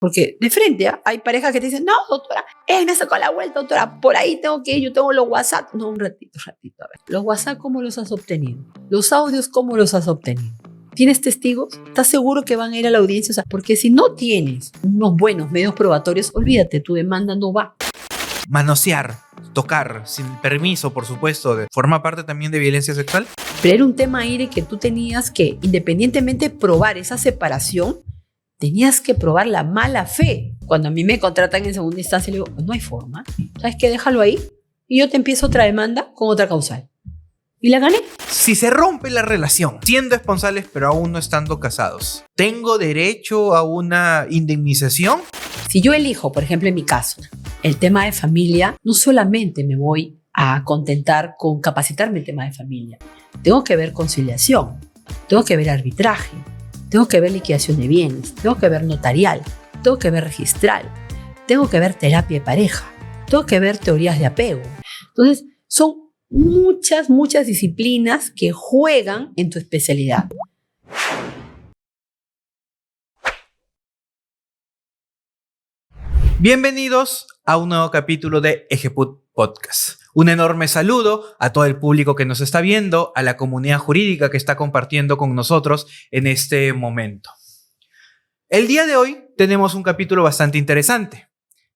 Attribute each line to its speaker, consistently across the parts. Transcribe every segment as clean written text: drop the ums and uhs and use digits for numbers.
Speaker 1: Porque de frente hay parejas que te dicen, no, doctora, me sacó la vuelta, doctora, por ahí tengo que ir, yo tengo los WhatsApp. No, un ratito, a ver. ¿Los WhatsApp cómo los has obtenido? ¿Los audios cómo los has obtenido? ¿Tienes testigos? ¿Estás seguro que van a ir a la audiencia? O sea, porque si no tienes unos buenos medios probatorios, olvídate, tu demanda no va.
Speaker 2: Manosear, tocar, sin permiso, por supuesto, ¿forma parte también de violencia sexual?
Speaker 1: Pero era un tema ahí que tú tenías que, independientemente de probar esa separación, tenías que probar la mala fe. Cuando a mí me contratan en segunda instancia, le digo, no hay forma. ¿Sabes qué? Déjalo ahí y yo te empiezo otra demanda con otra causal. ¿Y la gané?
Speaker 2: Si se rompe la relación, siendo responsables pero aún no estando casados, ¿tengo derecho a una indemnización?
Speaker 1: Si yo elijo, por ejemplo, en mi caso, el tema de familia, no solamente me voy a contentar con capacitarme en tema de familia. Tengo que ver conciliación, tengo que ver arbitraje, tengo que ver liquidación de bienes, tengo que ver notarial, tengo que ver registral, tengo que ver terapia de pareja, tengo que ver teorías de apego. Entonces, son muchas disciplinas que juegan en tu especialidad.
Speaker 2: Bienvenidos a un nuevo capítulo de Ejeput Podcast. Un enorme saludo a todo el público que nos está viendo, a la comunidad jurídica que está compartiendo con nosotros en este momento. El día de hoy tenemos un capítulo bastante interesante.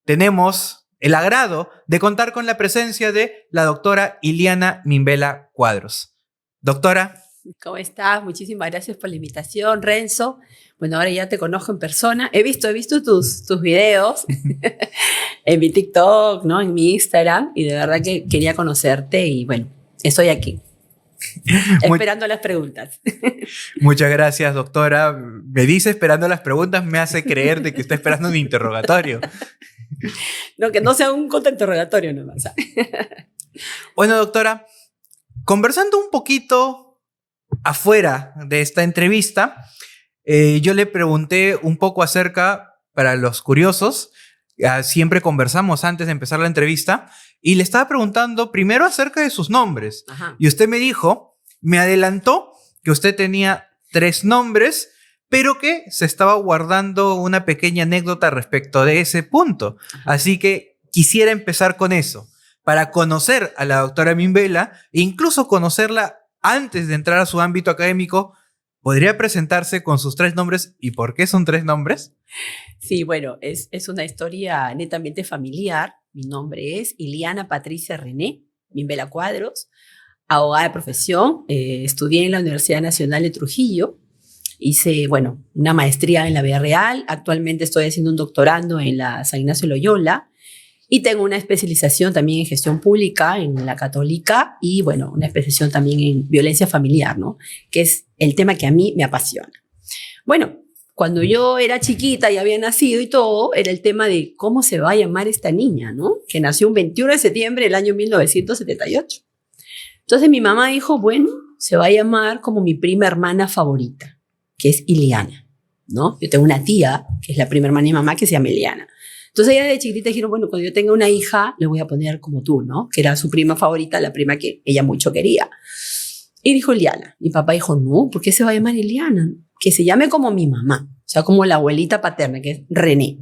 Speaker 2: Tenemos el agrado de contar con la presencia de la doctora Iliana Mimbela Cuadros. Doctora.
Speaker 1: ¿Cómo estás? Muchísimas gracias por la invitación, Renzo. Bueno, ahora ya te conozco en persona. He visto tus videos en mi TikTok, ¿no? En mi Instagram, y de verdad que quería conocerte y bueno, estoy aquí. Esperando las preguntas.
Speaker 2: Muchas gracias, doctora. Me dice esperando las preguntas, me hace creer de que está esperando un interrogatorio.
Speaker 1: No, que no sea un contrainterrogatorio nomás.
Speaker 2: Bueno, doctora, conversando un poquito afuera de esta entrevista, yo le pregunté un poco acerca, para los curiosos, siempre conversamos antes de empezar la entrevista, y le estaba preguntando primero acerca de sus nombres.
Speaker 1: Ajá.
Speaker 2: Y usted me adelantó que usted tenía 3 nombres, pero que se estaba guardando una pequeña anécdota respecto de ese punto.
Speaker 1: Ajá.
Speaker 2: Así que quisiera empezar con eso, para conocer a la doctora Mimbela e incluso conocerla antes de entrar a su ámbito académico. ¿Podría presentarse con sus 3 nombres y por qué son 3 nombres?
Speaker 1: Sí, bueno, es una historia netamente familiar. Mi nombre es Iliana Patricia René Mimbela Cuadros, abogada de profesión. Estudié en la Universidad Nacional de Trujillo. Hice, bueno, una maestría en la Vida Real. Actualmente estoy haciendo un doctorando en la San Ignacio de Loyola. Y tengo una especialización también en gestión pública en la Católica y, bueno, una especialización también en violencia familiar, ¿no? Que es el tema que a mí me apasiona. Bueno, cuando yo era chiquita y había nacido y todo, era el tema de cómo se va a llamar esta niña, ¿no? Que nació un 21 de septiembre del año 1978. Entonces mi mamá dijo, bueno, se va a llamar como mi prima hermana favorita, que es Iliana, ¿no? Yo tengo una tía, que es la prima hermana de mi mamá, que se llama Iliana. Entonces ella desde chiquitita dijeron, bueno, cuando yo tenga una hija, le voy a poner como tú, ¿no? Que era su prima favorita, la prima que ella mucho quería. Y dijo Iliana. Mi papá dijo, no, ¿por qué se va a llamar Iliana? Que se llame como mi mamá, o sea, como la abuelita paterna, que es René.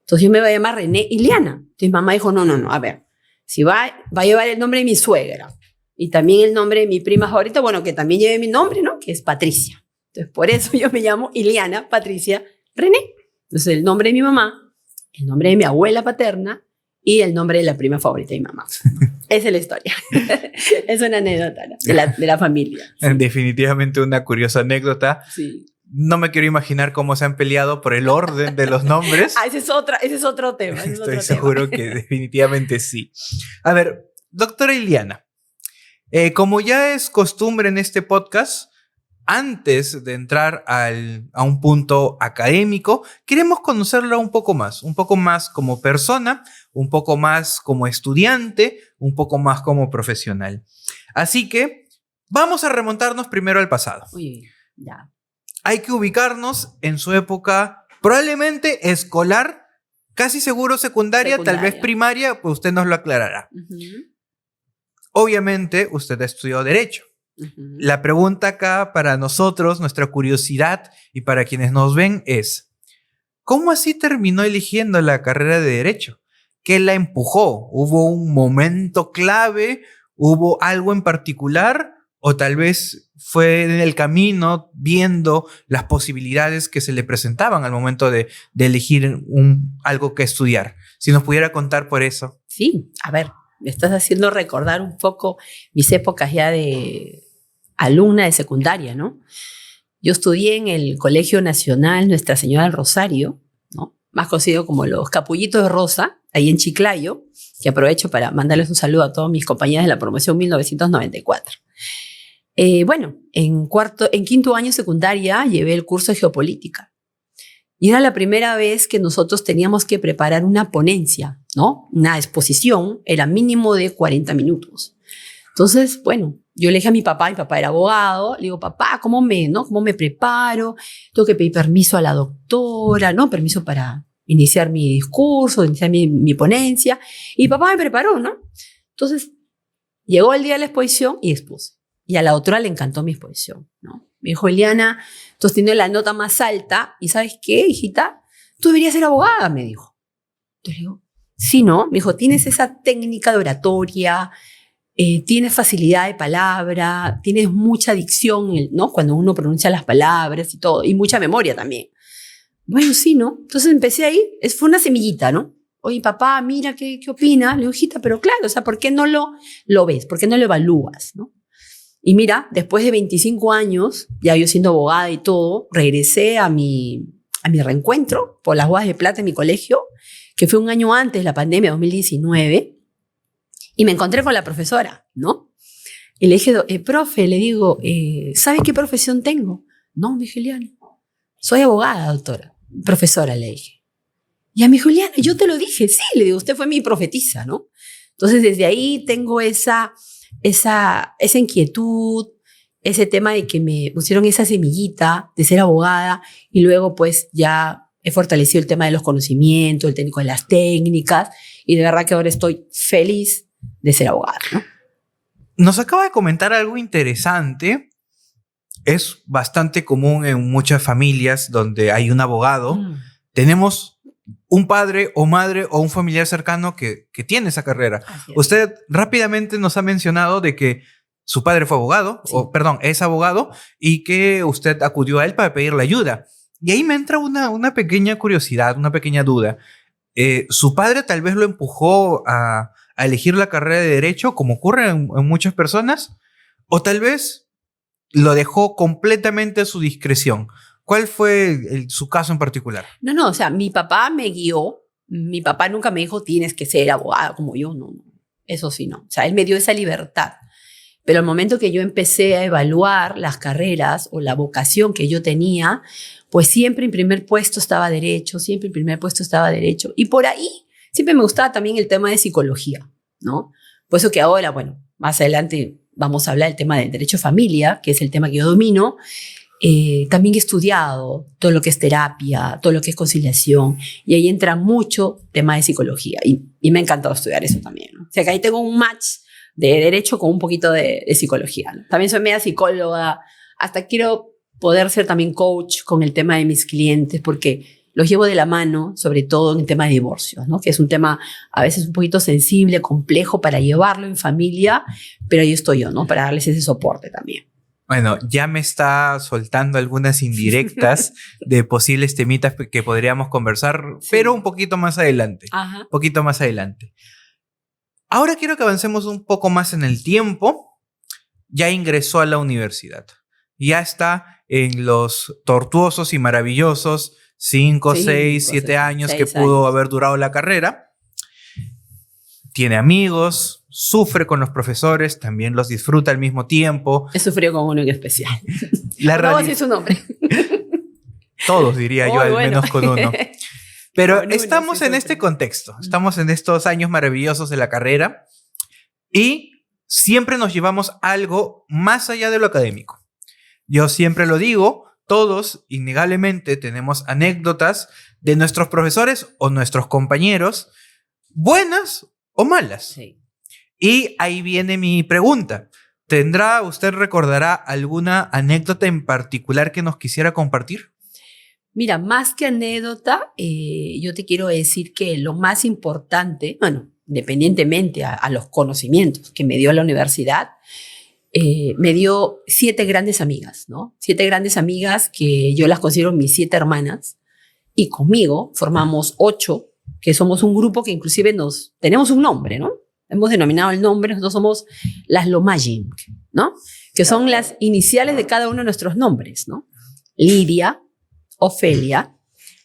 Speaker 1: Entonces yo me voy a llamar René Iliana. Entonces mamá dijo, no, a ver, si va a llevar el nombre de mi suegra y también el nombre de mi prima favorita, bueno, que también lleve mi nombre, ¿no? Que es Patricia. Entonces por eso yo me llamo Iliana Patricia René. Entonces el nombre de mi mamá, el nombre de mi abuela paterna y el nombre de la prima favorita de mi mamá. Esa es la historia. Es una anécdota, ¿no? de la familia.
Speaker 2: Sí. Definitivamente una curiosa anécdota.
Speaker 1: Sí.
Speaker 2: No me quiero imaginar cómo se han peleado por el orden de los nombres.
Speaker 1: Ese es otro tema.
Speaker 2: Estoy seguro que definitivamente sí. A ver, doctora Iliana, como ya es costumbre en este podcast, antes de entrar a un punto académico, queremos conocerla un poco más como persona, un poco más como estudiante, un poco más como profesional. Así que vamos a remontarnos primero al pasado.
Speaker 1: Uy, ya.
Speaker 2: Hay que ubicarnos en su época probablemente escolar, casi seguro secundaria, tal vez primaria, pues usted nos lo aclarará.
Speaker 1: Uh-huh.
Speaker 2: Obviamente usted estudió Derecho. Uh-huh. La pregunta acá para nosotros, nuestra curiosidad y para quienes nos ven es, ¿cómo así terminó eligiendo la carrera de Derecho? ¿Qué la empujó? ¿Hubo un momento clave? ¿Hubo algo en particular? ¿O tal vez fue en el camino viendo las posibilidades que se le presentaban al momento de elegir algo que estudiar? Si nos pudiera contar por eso.
Speaker 1: Sí, a ver, me estás haciendo recordar un poco mis épocas ya de alumna de secundaria, ¿no? Yo estudié en el Colegio Nacional Nuestra Señora del Rosario, ¿no? Más conocido como los Capullitos de Rosa, ahí en Chiclayo, que aprovecho para mandarles un saludo a todos mis compañeros de la promoción 1994. Bueno, en quinto año secundaria llevé el curso de geopolítica. Y era la primera vez que nosotros teníamos que preparar una ponencia, ¿no? Una exposición, era mínimo de 40 minutos. Entonces, bueno, yo le dije a mi papá era abogado, le digo, papá, ¿cómo me preparo? Tengo que pedir permiso a la doctora, ¿no? Permiso para iniciar mi discurso, iniciar mi ponencia. Y papá me preparó, ¿no? Entonces, llegó el día de la exposición y expuse. Y a la doctora le encantó mi exposición, ¿no? Me dijo, Eliana, tú has tenido la nota más alta y ¿sabes qué, hijita? Tú deberías ser abogada, me dijo. Entonces le digo, sí, ¿no? Me dijo, tienes esa técnica de oratoria, tienes facilidad de palabra, tienes mucha dicción, ¿no? Cuando uno pronuncia las palabras y todo, y mucha memoria también. Bueno, sí, ¿no? Entonces empecé ahí, fue una semillita, ¿no? Oye, papá, mira, ¿qué opina? Le digo, hijita, pero claro, o sea, ¿por qué no lo ves? ¿Por qué no lo evalúas, no? Y mira, después de 25 años, ya yo siendo abogada y todo, regresé a mi reencuentro por las bodas de plata en mi colegio, que fue un año antes de la pandemia, 2019, y me encontré con la profesora, ¿no? Y le dije, profe, le digo, ¿sabe qué profesión tengo? No, mi Juliana, soy abogada, doctora. Profesora, le dije. Y a mi Juliana, yo te lo dije, sí, le digo, usted fue mi profetisa, ¿no? Entonces, desde ahí tengo esa inquietud, ese tema de que me pusieron esa semillita de ser abogada y luego pues ya he fortalecido el tema de los conocimientos, el técnico de las técnicas y de verdad que ahora estoy feliz de ser abogada, ¿no?
Speaker 2: Nos acaba de comentar algo interesante. Es bastante común en muchas familias donde hay un abogado. Tenemos un padre o madre o un familiar cercano que tiene esa carrera. Usted rápidamente nos ha mencionado de que su padre fue abogado, sí. Es abogado, y que usted acudió a él para pedirle ayuda. Y ahí me entra una pequeña curiosidad, una pequeña duda. ¿Su padre tal vez lo empujó a elegir la carrera de Derecho, como ocurre en muchas personas? ¿O tal vez lo dejó completamente a su discreción? ¿Cuál fue su caso en particular?
Speaker 1: No, o sea, mi papá me guió. Mi papá nunca me dijo, tienes que ser abogada como yo, no. Eso sí, no. O sea, él me dio esa libertad. Pero al momento que yo empecé a evaluar las carreras o la vocación que yo tenía, pues siempre en primer puesto estaba Derecho, Y por ahí siempre me gustaba también el tema de psicología, ¿no? Por eso que ahora, bueno, más adelante vamos a hablar del tema del Derecho de Familia, que es el tema que yo domino. También he estudiado todo lo que es terapia, todo lo que es conciliación, y ahí entra mucho tema de psicología, y me ha encantado estudiar eso también, ¿no? O sea que ahí tengo un match de Derecho con un poquito de psicología, ¿no? También soy media psicóloga, hasta quiero poder ser también coach con el tema de mis clientes, porque los llevo de la mano, sobre todo en el tema de divorcios, ¿no? Que es un tema a veces un poquito sensible, complejo para llevarlo en familia, pero ahí estoy yo, ¿no? Para darles ese soporte también.
Speaker 2: Bueno, ya me está soltando algunas indirectas de posibles temitas que podríamos conversar, sí, pero un poquito más adelante.
Speaker 1: Ajá.
Speaker 2: Un poquito más adelante. Ahora quiero que avancemos un poco más en el tiempo. Ya ingresó a la universidad. Ya está en los tortuosos y maravillosos 5, 6, 7 años que pudo haber durado la carrera. Tiene amigos, sufre con los profesores, también los disfruta al mismo tiempo.
Speaker 1: He sufrido con uno en especial.
Speaker 2: No,
Speaker 1: sí es su nombre.
Speaker 2: Todos, diría yo, al menos con uno. Pero estamos en este contexto, estamos en estos años maravillosos de la carrera y siempre nos llevamos algo más allá de lo académico. Yo siempre lo digo, todos innegablemente tenemos anécdotas de nuestros profesores o nuestros compañeros, buenas o malas.
Speaker 1: Sí.
Speaker 2: Y ahí viene mi pregunta. ¿Usted recordará alguna anécdota en particular que nos quisiera compartir?
Speaker 1: Mira, más que anécdota, yo te quiero decir que lo más importante, bueno, independientemente a los conocimientos que me dio la universidad, me dio 7 grandes amigas, ¿no? 7 grandes amigas que yo las considero mis 7 hermanas, y conmigo formamos 8, que somos un grupo que inclusive tenemos un nombre, ¿no? Hemos denominado el nombre, nosotros somos las Lomagin, ¿no? Que son las iniciales de cada uno de nuestros nombres, ¿no? Lidia, Ofelia,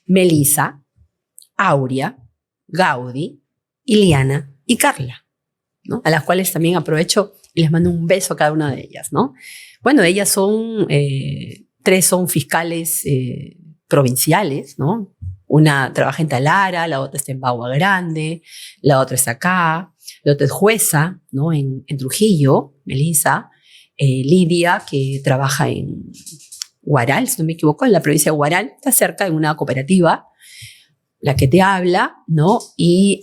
Speaker 1: Melisa, Aurea, Gaudí, Iliana y Carla, ¿no? A las cuales también aprovecho y les mando un beso a cada una de ellas, ¿no? Bueno, ellas son, 3 son fiscales provinciales, ¿no? Una trabaja en Talara, la otra está en Bagua Grande, la otra está acá, la otra es jueza, ¿no? En Trujillo, Melisa, Lidia, que trabaja en Huaral, si no me equivoco, en la provincia de Huaral, está cerca de una cooperativa, la que te habla, ¿no? Y,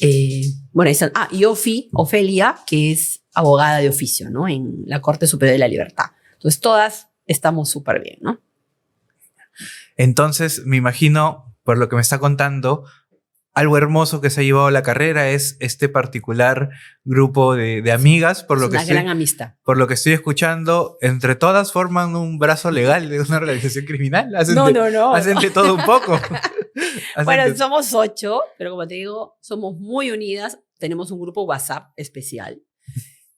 Speaker 1: bueno, ahí están, y Ofelia, que es abogada de oficio, ¿no? En la Corte Superior de la Libertad. Entonces, todas estamos súper bien, ¿no?
Speaker 2: Entonces, me imagino, por lo que me está contando, algo hermoso que se ha llevado a la carrera es este particular grupo de amigas. Por lo
Speaker 1: Es
Speaker 2: que
Speaker 1: una gran amistad.
Speaker 2: Por lo que estoy escuchando, entre todas forman un brazo legal de una organización criminal.
Speaker 1: No.
Speaker 2: Hacen de todo un poco.
Speaker 1: Bueno, somos 8, pero como te digo, somos muy unidas. Tenemos un grupo WhatsApp especial.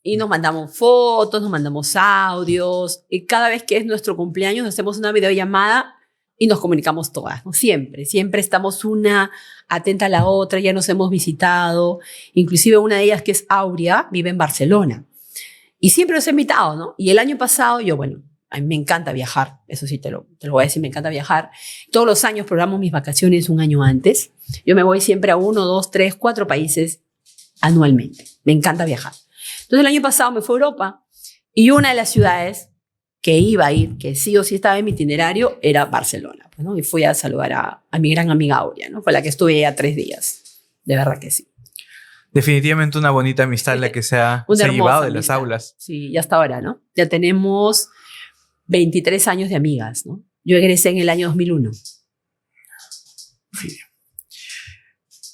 Speaker 1: Y nos mandamos fotos, nos mandamos audios. Y cada vez que es nuestro cumpleaños, hacemos una videollamada y nos comunicamos todas, ¿no? Siempre estamos una atenta a la otra, ya nos hemos visitado. Inclusive una de ellas, que es Aurea, vive en Barcelona. Y siempre nos ha invitado, ¿no? Y el año pasado, a mí me encanta viajar, eso sí te lo voy a decir, me encanta viajar. Todos los años programo mis vacaciones un año antes. Yo me voy siempre a 1, 2, 3, 4 países anualmente. Me encanta viajar. Entonces el año pasado me fui a Europa y una de las ciudades que iba a ir, que sí o sí estaba en mi itinerario, era Barcelona, pues, ¿no? Y fui a saludar a mi gran amiga Aurea, ¿no? Con la que estuve ya 3 días. De verdad que sí.
Speaker 2: Definitivamente una bonita amistad la que se ha llevado de las aulas.
Speaker 1: Sí, y hasta ahora, ¿no? Ya tenemos 23 años de amigas, ¿no? Yo egresé en el año 2001.
Speaker 2: Sí.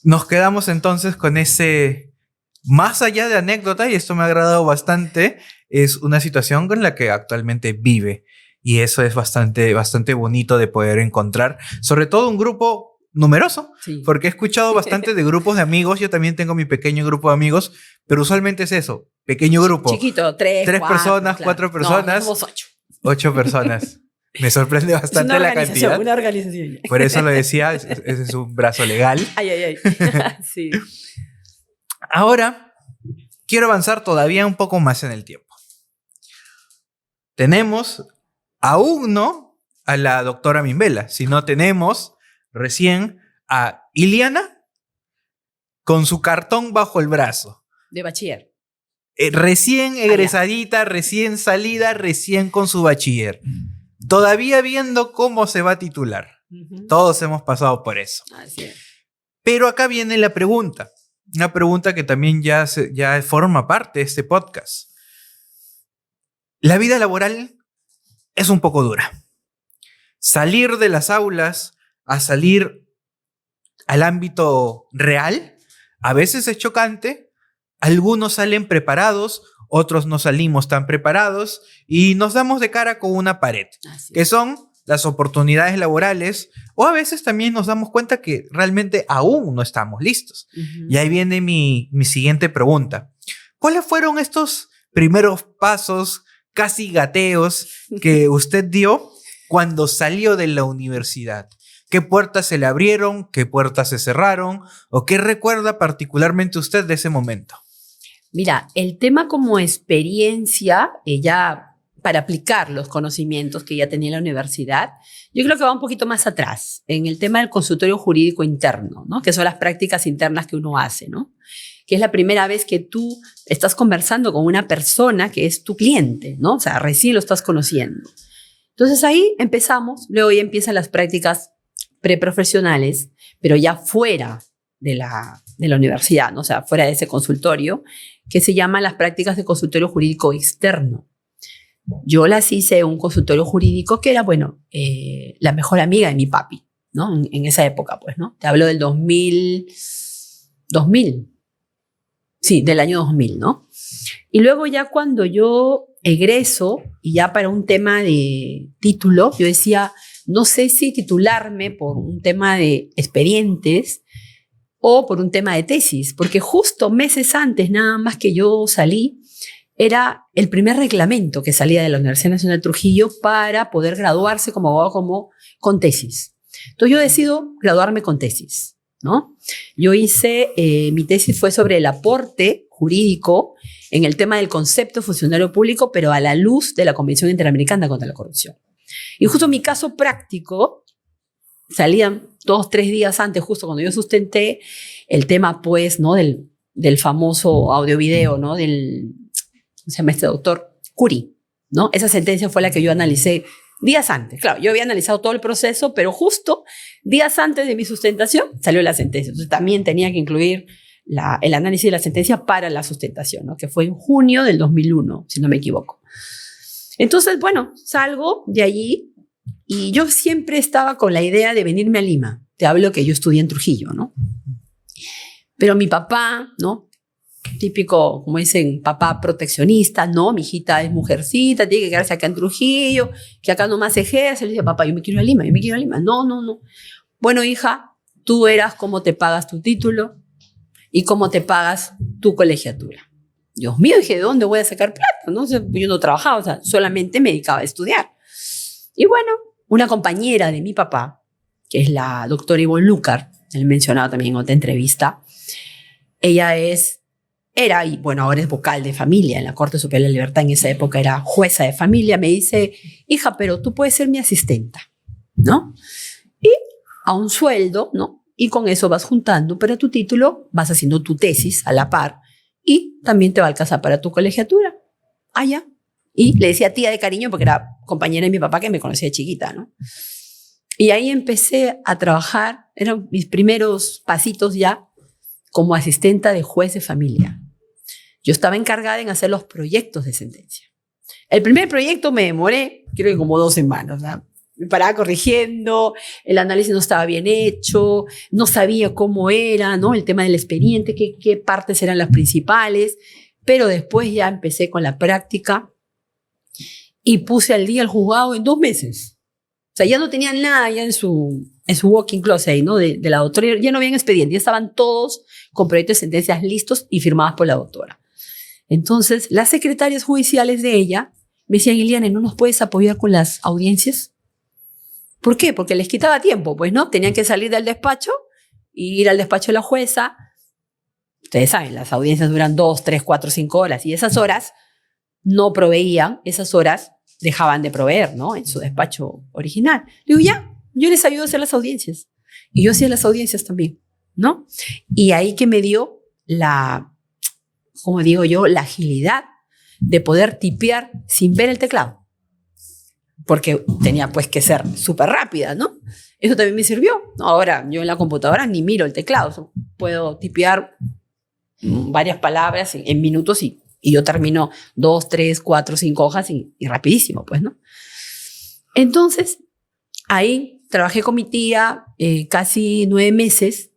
Speaker 2: Nos quedamos entonces con ese, más allá de anécdota, y esto me ha agradado bastante, es una situación con la que actualmente vive. Y eso es bastante, bastante bonito de poder encontrar, sobre todo un grupo numeroso, sí. Porque he escuchado bastante de grupos de amigos. Yo también tengo mi pequeño grupo de amigos, pero usualmente es eso, pequeño grupo.
Speaker 1: Chiquito, 3
Speaker 2: personas,
Speaker 1: claro.
Speaker 2: 4 personas.
Speaker 1: No, somos 8.
Speaker 2: 8 personas. Me sorprende bastante la cantidad.
Speaker 1: Una organización.
Speaker 2: Por eso lo decía, ese es un brazo legal.
Speaker 1: Ay. Sí.
Speaker 2: Ahora, quiero avanzar todavía un poco más en el tiempo. Tenemos aún no a la doctora Mimbela, sino tenemos recién a Iliana con su cartón bajo el brazo.
Speaker 1: De bachiller.
Speaker 2: Recién egresadita, recién salida, recién con su bachiller. Todavía viendo cómo se va a titular. Todos hemos pasado por eso.
Speaker 1: Así es.
Speaker 2: Pero acá viene la pregunta. Una pregunta que también ya forma parte de este podcast. La vida laboral es un poco dura. Salir de las aulas a salir al ámbito real a veces es chocante. Algunos salen preparados, otros no salimos tan preparados y nos damos de cara con una pared, que son las oportunidades laborales, o a veces también nos damos cuenta que realmente aún no estamos listos. Y ahí viene mi siguiente pregunta. ¿Cuáles fueron estos primeros pasos, casi gateos, que usted dio cuando salió de la universidad? ¿Qué puertas se le abrieron? ¿Qué puertas se cerraron? ¿O qué recuerda particularmente usted de ese momento?
Speaker 1: Mira, el tema como experiencia, ya para aplicar los conocimientos que ya tenía en la universidad, yo creo que va un poquito más atrás, en el tema del consultorio jurídico interno, ¿no? Que son las prácticas internas que uno hace, ¿no? Que es la primera vez que tú estás conversando con una persona que es tu cliente, ¿no? O sea, recién lo estás conociendo. Entonces ahí empezamos, luego ya empiezan las prácticas preprofesionales, pero ya fuera de la universidad, ¿no? O sea, fuera de ese consultorio, que se llaman las prácticas de consultorio jurídico externo. Yo las hice en un consultorio jurídico que era, la mejor amiga de mi papi, ¿no? En esa época, pues, ¿no? Te hablo del 2000. Sí, del año 2000, ¿no? Y luego ya cuando yo egreso, y ya para un tema de título, yo decía, no sé si titularme por un tema de expedientes o por un tema de tesis, porque justo meses antes, nada más que yo salí, era el primer reglamento que salía de la Universidad Nacional de Trujillo para poder graduarse como abogado con tesis. Entonces yo decido graduarme con tesis, ¿no? Yo hice, mi tesis fue sobre el aporte jurídico en el tema del concepto funcionario público, pero a la luz de la Convención Interamericana contra la Corrupción. Y justo mi caso práctico, salían 2-3 días antes, justo cuando yo sustenté el tema, pues, ¿no? Del famoso audio-video, ¿no? ¿Cómo se llama este doctor? Curie, ¿no? Esa sentencia fue la que yo analicé días antes. Claro, yo había analizado todo el proceso, pero justo días antes de mi sustentación salió la sentencia. Entonces también tenía que incluir el análisis de la sentencia para la sustentación, ¿no? Que fue en junio del 2001, si no me equivoco. Entonces, bueno, salgo de allí y yo siempre estaba con la idea de venirme a Lima. Te hablo que yo estudié en Trujillo, ¿no? Pero mi papá, ¿no? Típico, como dicen, papá proteccionista, no, mi hijita es mujercita, tiene que quedarse acá en Trujillo, que acá nomás ejerce. Le dice, papá, yo me quiero ir a Lima, yo me quiero ir a Lima. No, no, no. Bueno, hija, tú verás cómo te pagas tu título y cómo te pagas tu colegiatura. Dios mío, dije, ¿de dónde voy a sacar plata? ¿No? O sea, yo no trabajaba, o sea, solamente me dedicaba a estudiar. Y bueno, una compañera de mi papá, que es la doctora Ivonne Lucar, él mencionaba también en otra entrevista, ella era, y bueno, ahora es vocal de familia en la Corte Superior de la Libertad, en esa época era jueza de familia, me dice, hija, pero tú puedes ser mi asistenta, ¿no? Y a un sueldo, ¿no? Y con eso vas juntando para tu título, vas haciendo tu tesis a la par y también te va a alcanzar para tu colegiatura. Ya. Y le decía tía de cariño porque era compañera de mi papá que me conocía de chiquita, ¿no? Y ahí empecé a trabajar, eran mis primeros pasitos ya como asistenta de juez de familia. Yo estaba encargada en hacer los proyectos de sentencia. El primer proyecto me demoré, creo que como 2 semanas, ¿no? Me paraba corrigiendo, el análisis no estaba bien hecho, no sabía cómo era, ¿no? El tema del expediente, qué partes eran las principales, pero después ya empecé con la práctica y puse al día el juzgado en 2 meses. O sea, ya no tenían nada ya en su walking closet, ¿no? De la doctora, ya no habían expediente, ya estaban todos con proyectos de sentencias listos y firmadas por la doctora. Entonces, las secretarias judiciales de ella me decían, Iliana, ¿no nos puedes apoyar con las audiencias? ¿Por qué? Porque les quitaba tiempo, pues, ¿no? Tenían que salir del despacho y ir al despacho de la jueza. Ustedes saben, las audiencias duran 2, 3, 4, 5 horas y esas horas no proveían, esas horas dejaban de proveer, ¿no? En su despacho original. Le digo, ya, yo les ayudo a hacer las audiencias. Y yo hacía las audiencias también, ¿no? Y ahí que me dio como digo yo, la agilidad de poder tipear sin ver el teclado. Porque tenía pues que ser súper rápida, ¿no? Eso también me sirvió. Ahora yo en la computadora ni miro el teclado. Puedo tipear varias palabras en minutos y yo termino 2, 3, 4, 5 hojas y rapidísimo, pues, ¿no? Entonces, ahí trabajé con mi tía casi 9 meses.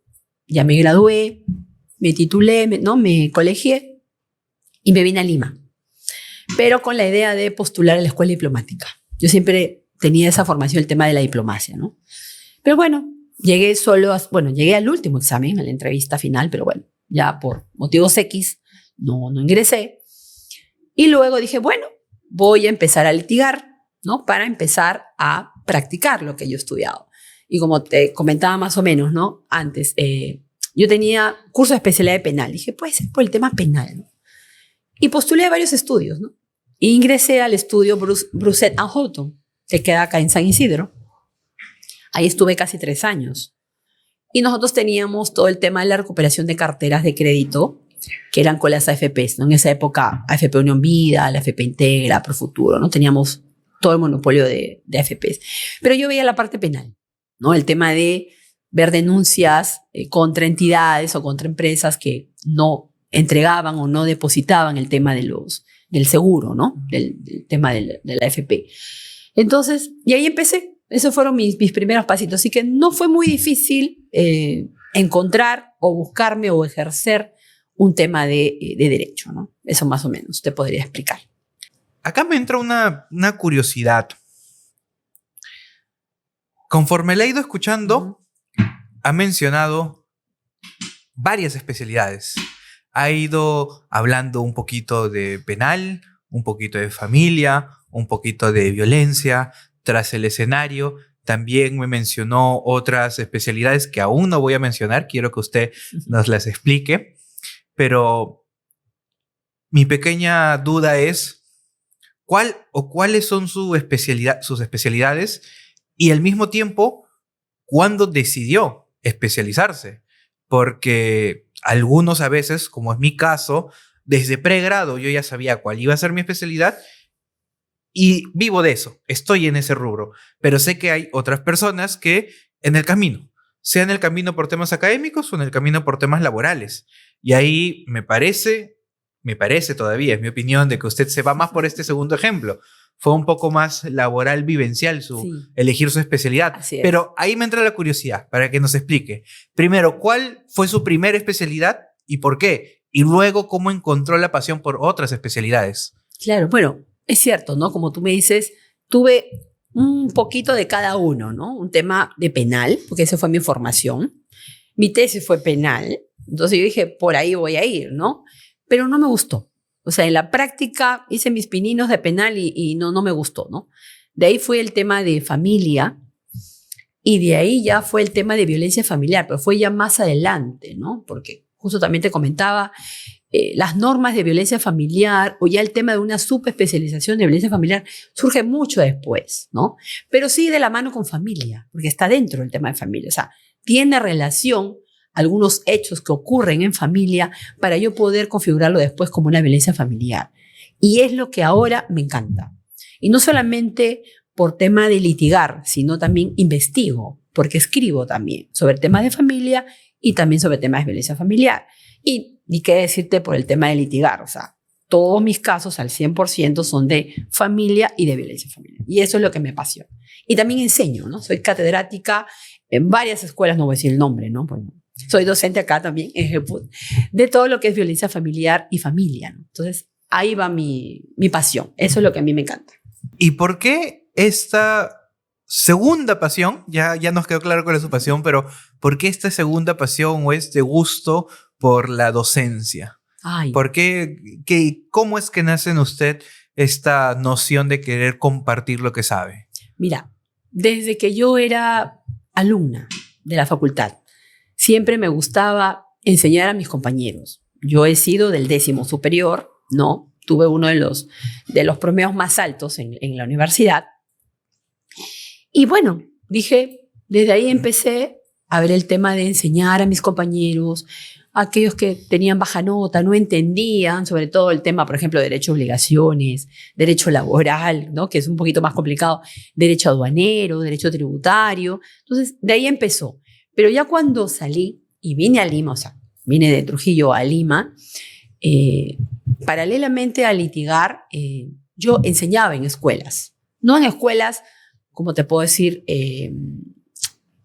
Speaker 1: Ya me gradué, me titulé, ¿no? Me colegié y me vine a Lima. Pero con la idea de postular a la escuela diplomática. Yo siempre tenía esa formación, el tema de la diplomacia, ¿no? Pero bueno, llegué al último examen, a la entrevista final, pero bueno, ya por motivos X no ingresé. Y luego dije, bueno, voy a empezar a litigar, ¿no? Para empezar a practicar lo que yo he estudiado. Y como te comentaba más o menos, ¿no? Antes, yo tenía curso de especialidad de penal. Dije, puede ser por el tema penal, ¿no? Y postulé a varios estudios, ¿no? E ingresé al estudio Brousset and Houghton, que queda acá en San Isidro. Ahí estuve casi 3 años. Y nosotros teníamos todo el tema de la recuperación de carteras de crédito, que eran con las AFPs, ¿no? En esa época, AFP Unión Vida, la AFP Integra, Profuturo, ¿no? Teníamos todo el monopolio de AFPs. Pero yo veía la parte penal, ¿no? El tema de ver denuncias contra entidades o contra empresas que no entregaban o no depositaban el tema del seguro, ¿no? Del tema de la AFP. Entonces, y ahí empecé esos fueron mis primeros pasitos. Así que no fue muy difícil encontrar o buscarme o ejercer un tema de derecho, ¿no? Eso más o menos te podría explicar.
Speaker 2: Acá me entra una curiosidad. Conforme la he ido escuchando, ha mencionado varias especialidades. Ha ido hablando un poquito de penal, un poquito de familia, un poquito de violencia. Tras el escenario, también me mencionó otras especialidades que aún no voy a mencionar. Quiero que usted nos las explique. Pero mi pequeña duda es, ¿cuáles son sus especialidades? Y al mismo tiempo, ¿cuándo decidió especializarse? Porque algunos a veces, como es mi caso, desde pregrado yo ya sabía cuál iba a ser mi especialidad y vivo de eso, estoy en ese rubro. Pero sé que hay otras personas que en el camino, sea en el camino por temas académicos o en el camino por temas laborales. Y ahí me parece todavía, es mi opinión, de que usted se va más por este segundo ejemplo. Fue un poco más laboral, vivencial, elegir su especialidad. Pero ahí me entra la curiosidad para que nos explique. Primero, ¿cuál fue su primera especialidad y por qué? Y luego, ¿cómo encontró la pasión por otras especialidades?
Speaker 1: Claro, bueno, es cierto, ¿no? Como tú me dices, tuve un poquito de cada uno, ¿no? Un tema de penal, porque esa fue mi formación. Mi tesis fue penal, entonces yo dije, por ahí voy a ir, ¿no? Pero no me gustó. O sea, en la práctica hice mis pininos de penal y no me gustó, ¿no? De ahí fue el tema de familia y de ahí ya fue el tema de violencia familiar, pero fue ya más adelante, ¿no? Porque justo también te comentaba, las normas de violencia familiar o ya el tema de una subespecialización de violencia familiar surge mucho después, ¿no? Pero sí de la mano con familia, porque está dentro del tema de familia. O sea, tiene relación algunos hechos que ocurren en familia para yo poder configurarlo después como una violencia familiar. Y es lo que ahora me encanta. Y no solamente por tema de litigar, sino también investigo, porque escribo también sobre temas de familia y también sobre temas de violencia familiar. Y qué decirte por el tema de litigar, o sea, todos mis casos al 100% son de familia y de violencia familiar. Y eso es lo que me apasiona. Y también enseño, ¿no? Soy catedrática en varias escuelas, no voy a decir el nombre, ¿no? Pues, soy docente acá también en GEPUT, de todo lo que es violencia familiar y familia, ¿no? Entonces, ahí va mi pasión. Eso es lo que a mí me encanta.
Speaker 2: ¿Y por qué esta segunda pasión? Ya nos quedó claro cuál es su pasión, pero ¿por qué esta segunda pasión o este gusto por la docencia? ¿Por qué? ¿Cómo es que nace en usted esta noción de querer compartir lo que sabe?
Speaker 1: Mira, desde que yo era alumna de la facultad, siempre me gustaba enseñar a mis compañeros. Yo he sido del 10º superior, ¿no? Tuve uno de los promedios más altos en la universidad. Y bueno, dije, desde ahí empecé a ver el tema de enseñar a mis compañeros, a aquellos que tenían baja nota, no entendían, sobre todo el tema, por ejemplo, derecho a obligaciones, derecho laboral, ¿no? Que es un poquito más complicado, derecho aduanero, derecho tributario. Entonces, de ahí empezó. Pero ya cuando salí y vine a Lima, o sea, vine de Trujillo a Lima, paralelamente a litigar, yo enseñaba en escuelas. No en escuelas, como te puedo decir,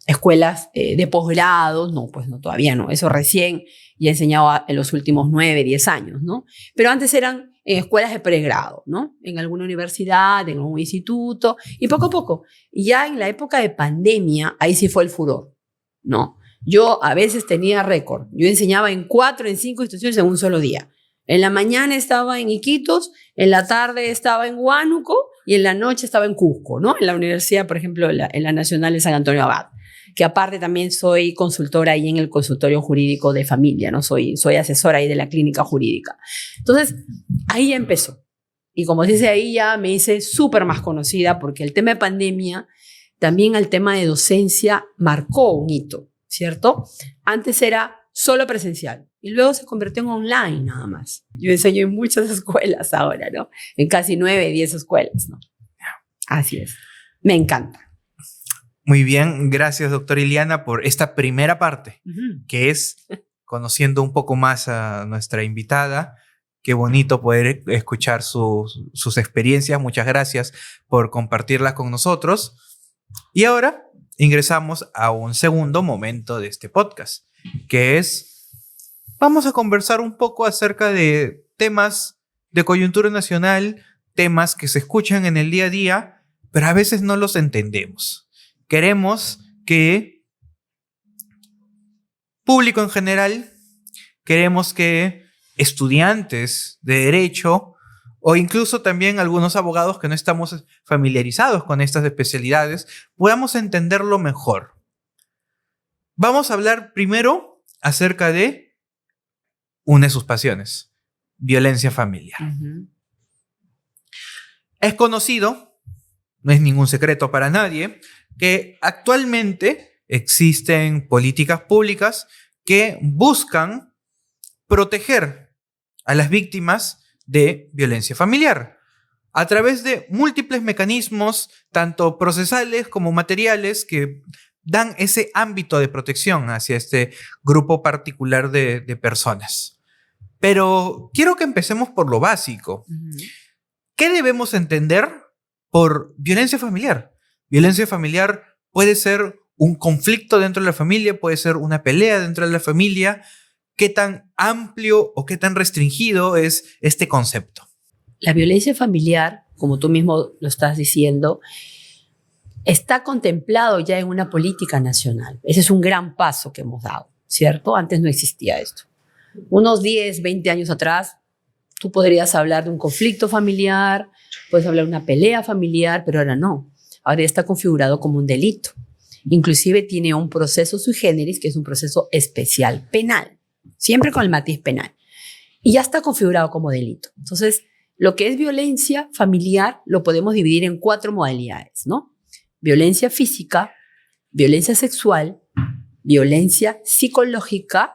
Speaker 1: escuelas de posgrado, no, pues no, todavía no. Eso recién ya enseñaba en los últimos 9, 10 años, ¿no? Pero antes eran en escuelas de pregrado, ¿no? En alguna universidad, en algún instituto, y poco a poco. Y ya en la época de pandemia, ahí sí fue el furor, ¿no? Yo a veces tenía récord. Yo enseñaba en 4, en 5 instituciones en un solo día. En la mañana estaba en Iquitos, en la tarde estaba en Huánuco y en la noche estaba en Cusco, ¿no? En la universidad, por ejemplo, en la Nacional de San Antonio Abad, que aparte también soy consultora ahí en el consultorio jurídico de familia, ¿no? Soy asesora ahí de la clínica jurídica. Entonces, ahí ya empezó. Y como se dice, ahí ya me hice súper más conocida porque el tema de pandemia, también el tema de docencia marcó un hito, ¿cierto? Antes era solo presencial y luego se convirtió en online nada más. Yo enseño en muchas escuelas ahora, ¿no? En casi 9, 10 escuelas, ¿no? Así es. Me encanta.
Speaker 2: Muy bien, gracias, doctora Ileana, por esta primera parte, que es conociendo un poco más a nuestra invitada. Qué bonito poder escuchar sus experiencias. Muchas gracias por compartirlas con nosotros. Y ahora ingresamos a un segundo momento de este podcast, que es, vamos a conversar un poco acerca de temas de coyuntura nacional, temas que se escuchan en el día a día, pero a veces no los entendemos. Queremos que público en general, queremos que estudiantes de derecho o incluso también algunos abogados que no estamos familiarizados con estas especialidades podamos entenderlo mejor. Vamos a hablar primero acerca de una de sus pasiones, violencia familiar. Es conocido, no es ningún secreto para nadie, que actualmente existen políticas públicas que buscan proteger a las víctimas de violencia familiar a través de múltiples mecanismos, tanto procesales como materiales, que dan ese ámbito de protección hacia este grupo particular de personas. Pero quiero que empecemos por lo básico. ¿Qué debemos entender por violencia familiar? Violencia familiar puede ser un conflicto dentro de la familia, puede ser una pelea dentro de la familia. ¿Qué tan amplio o qué tan restringido es este concepto?
Speaker 1: La violencia familiar, como tú mismo lo estás diciendo, está contemplado ya en una política nacional. Ese es un gran paso que hemos dado, ¿cierto? Antes no existía esto. Unos 10, 20 años atrás, tú podrías hablar de un conflicto familiar, puedes hablar de una pelea familiar, pero ahora no. Ahora ya está configurado como un delito. Inclusive tiene un proceso sui generis, que es un proceso especial penal, siempre con el matiz penal. Y ya está configurado como delito. Entonces, lo que es violencia familiar lo podemos dividir en 4 modalidades, ¿no? Violencia física, violencia sexual, violencia psicológica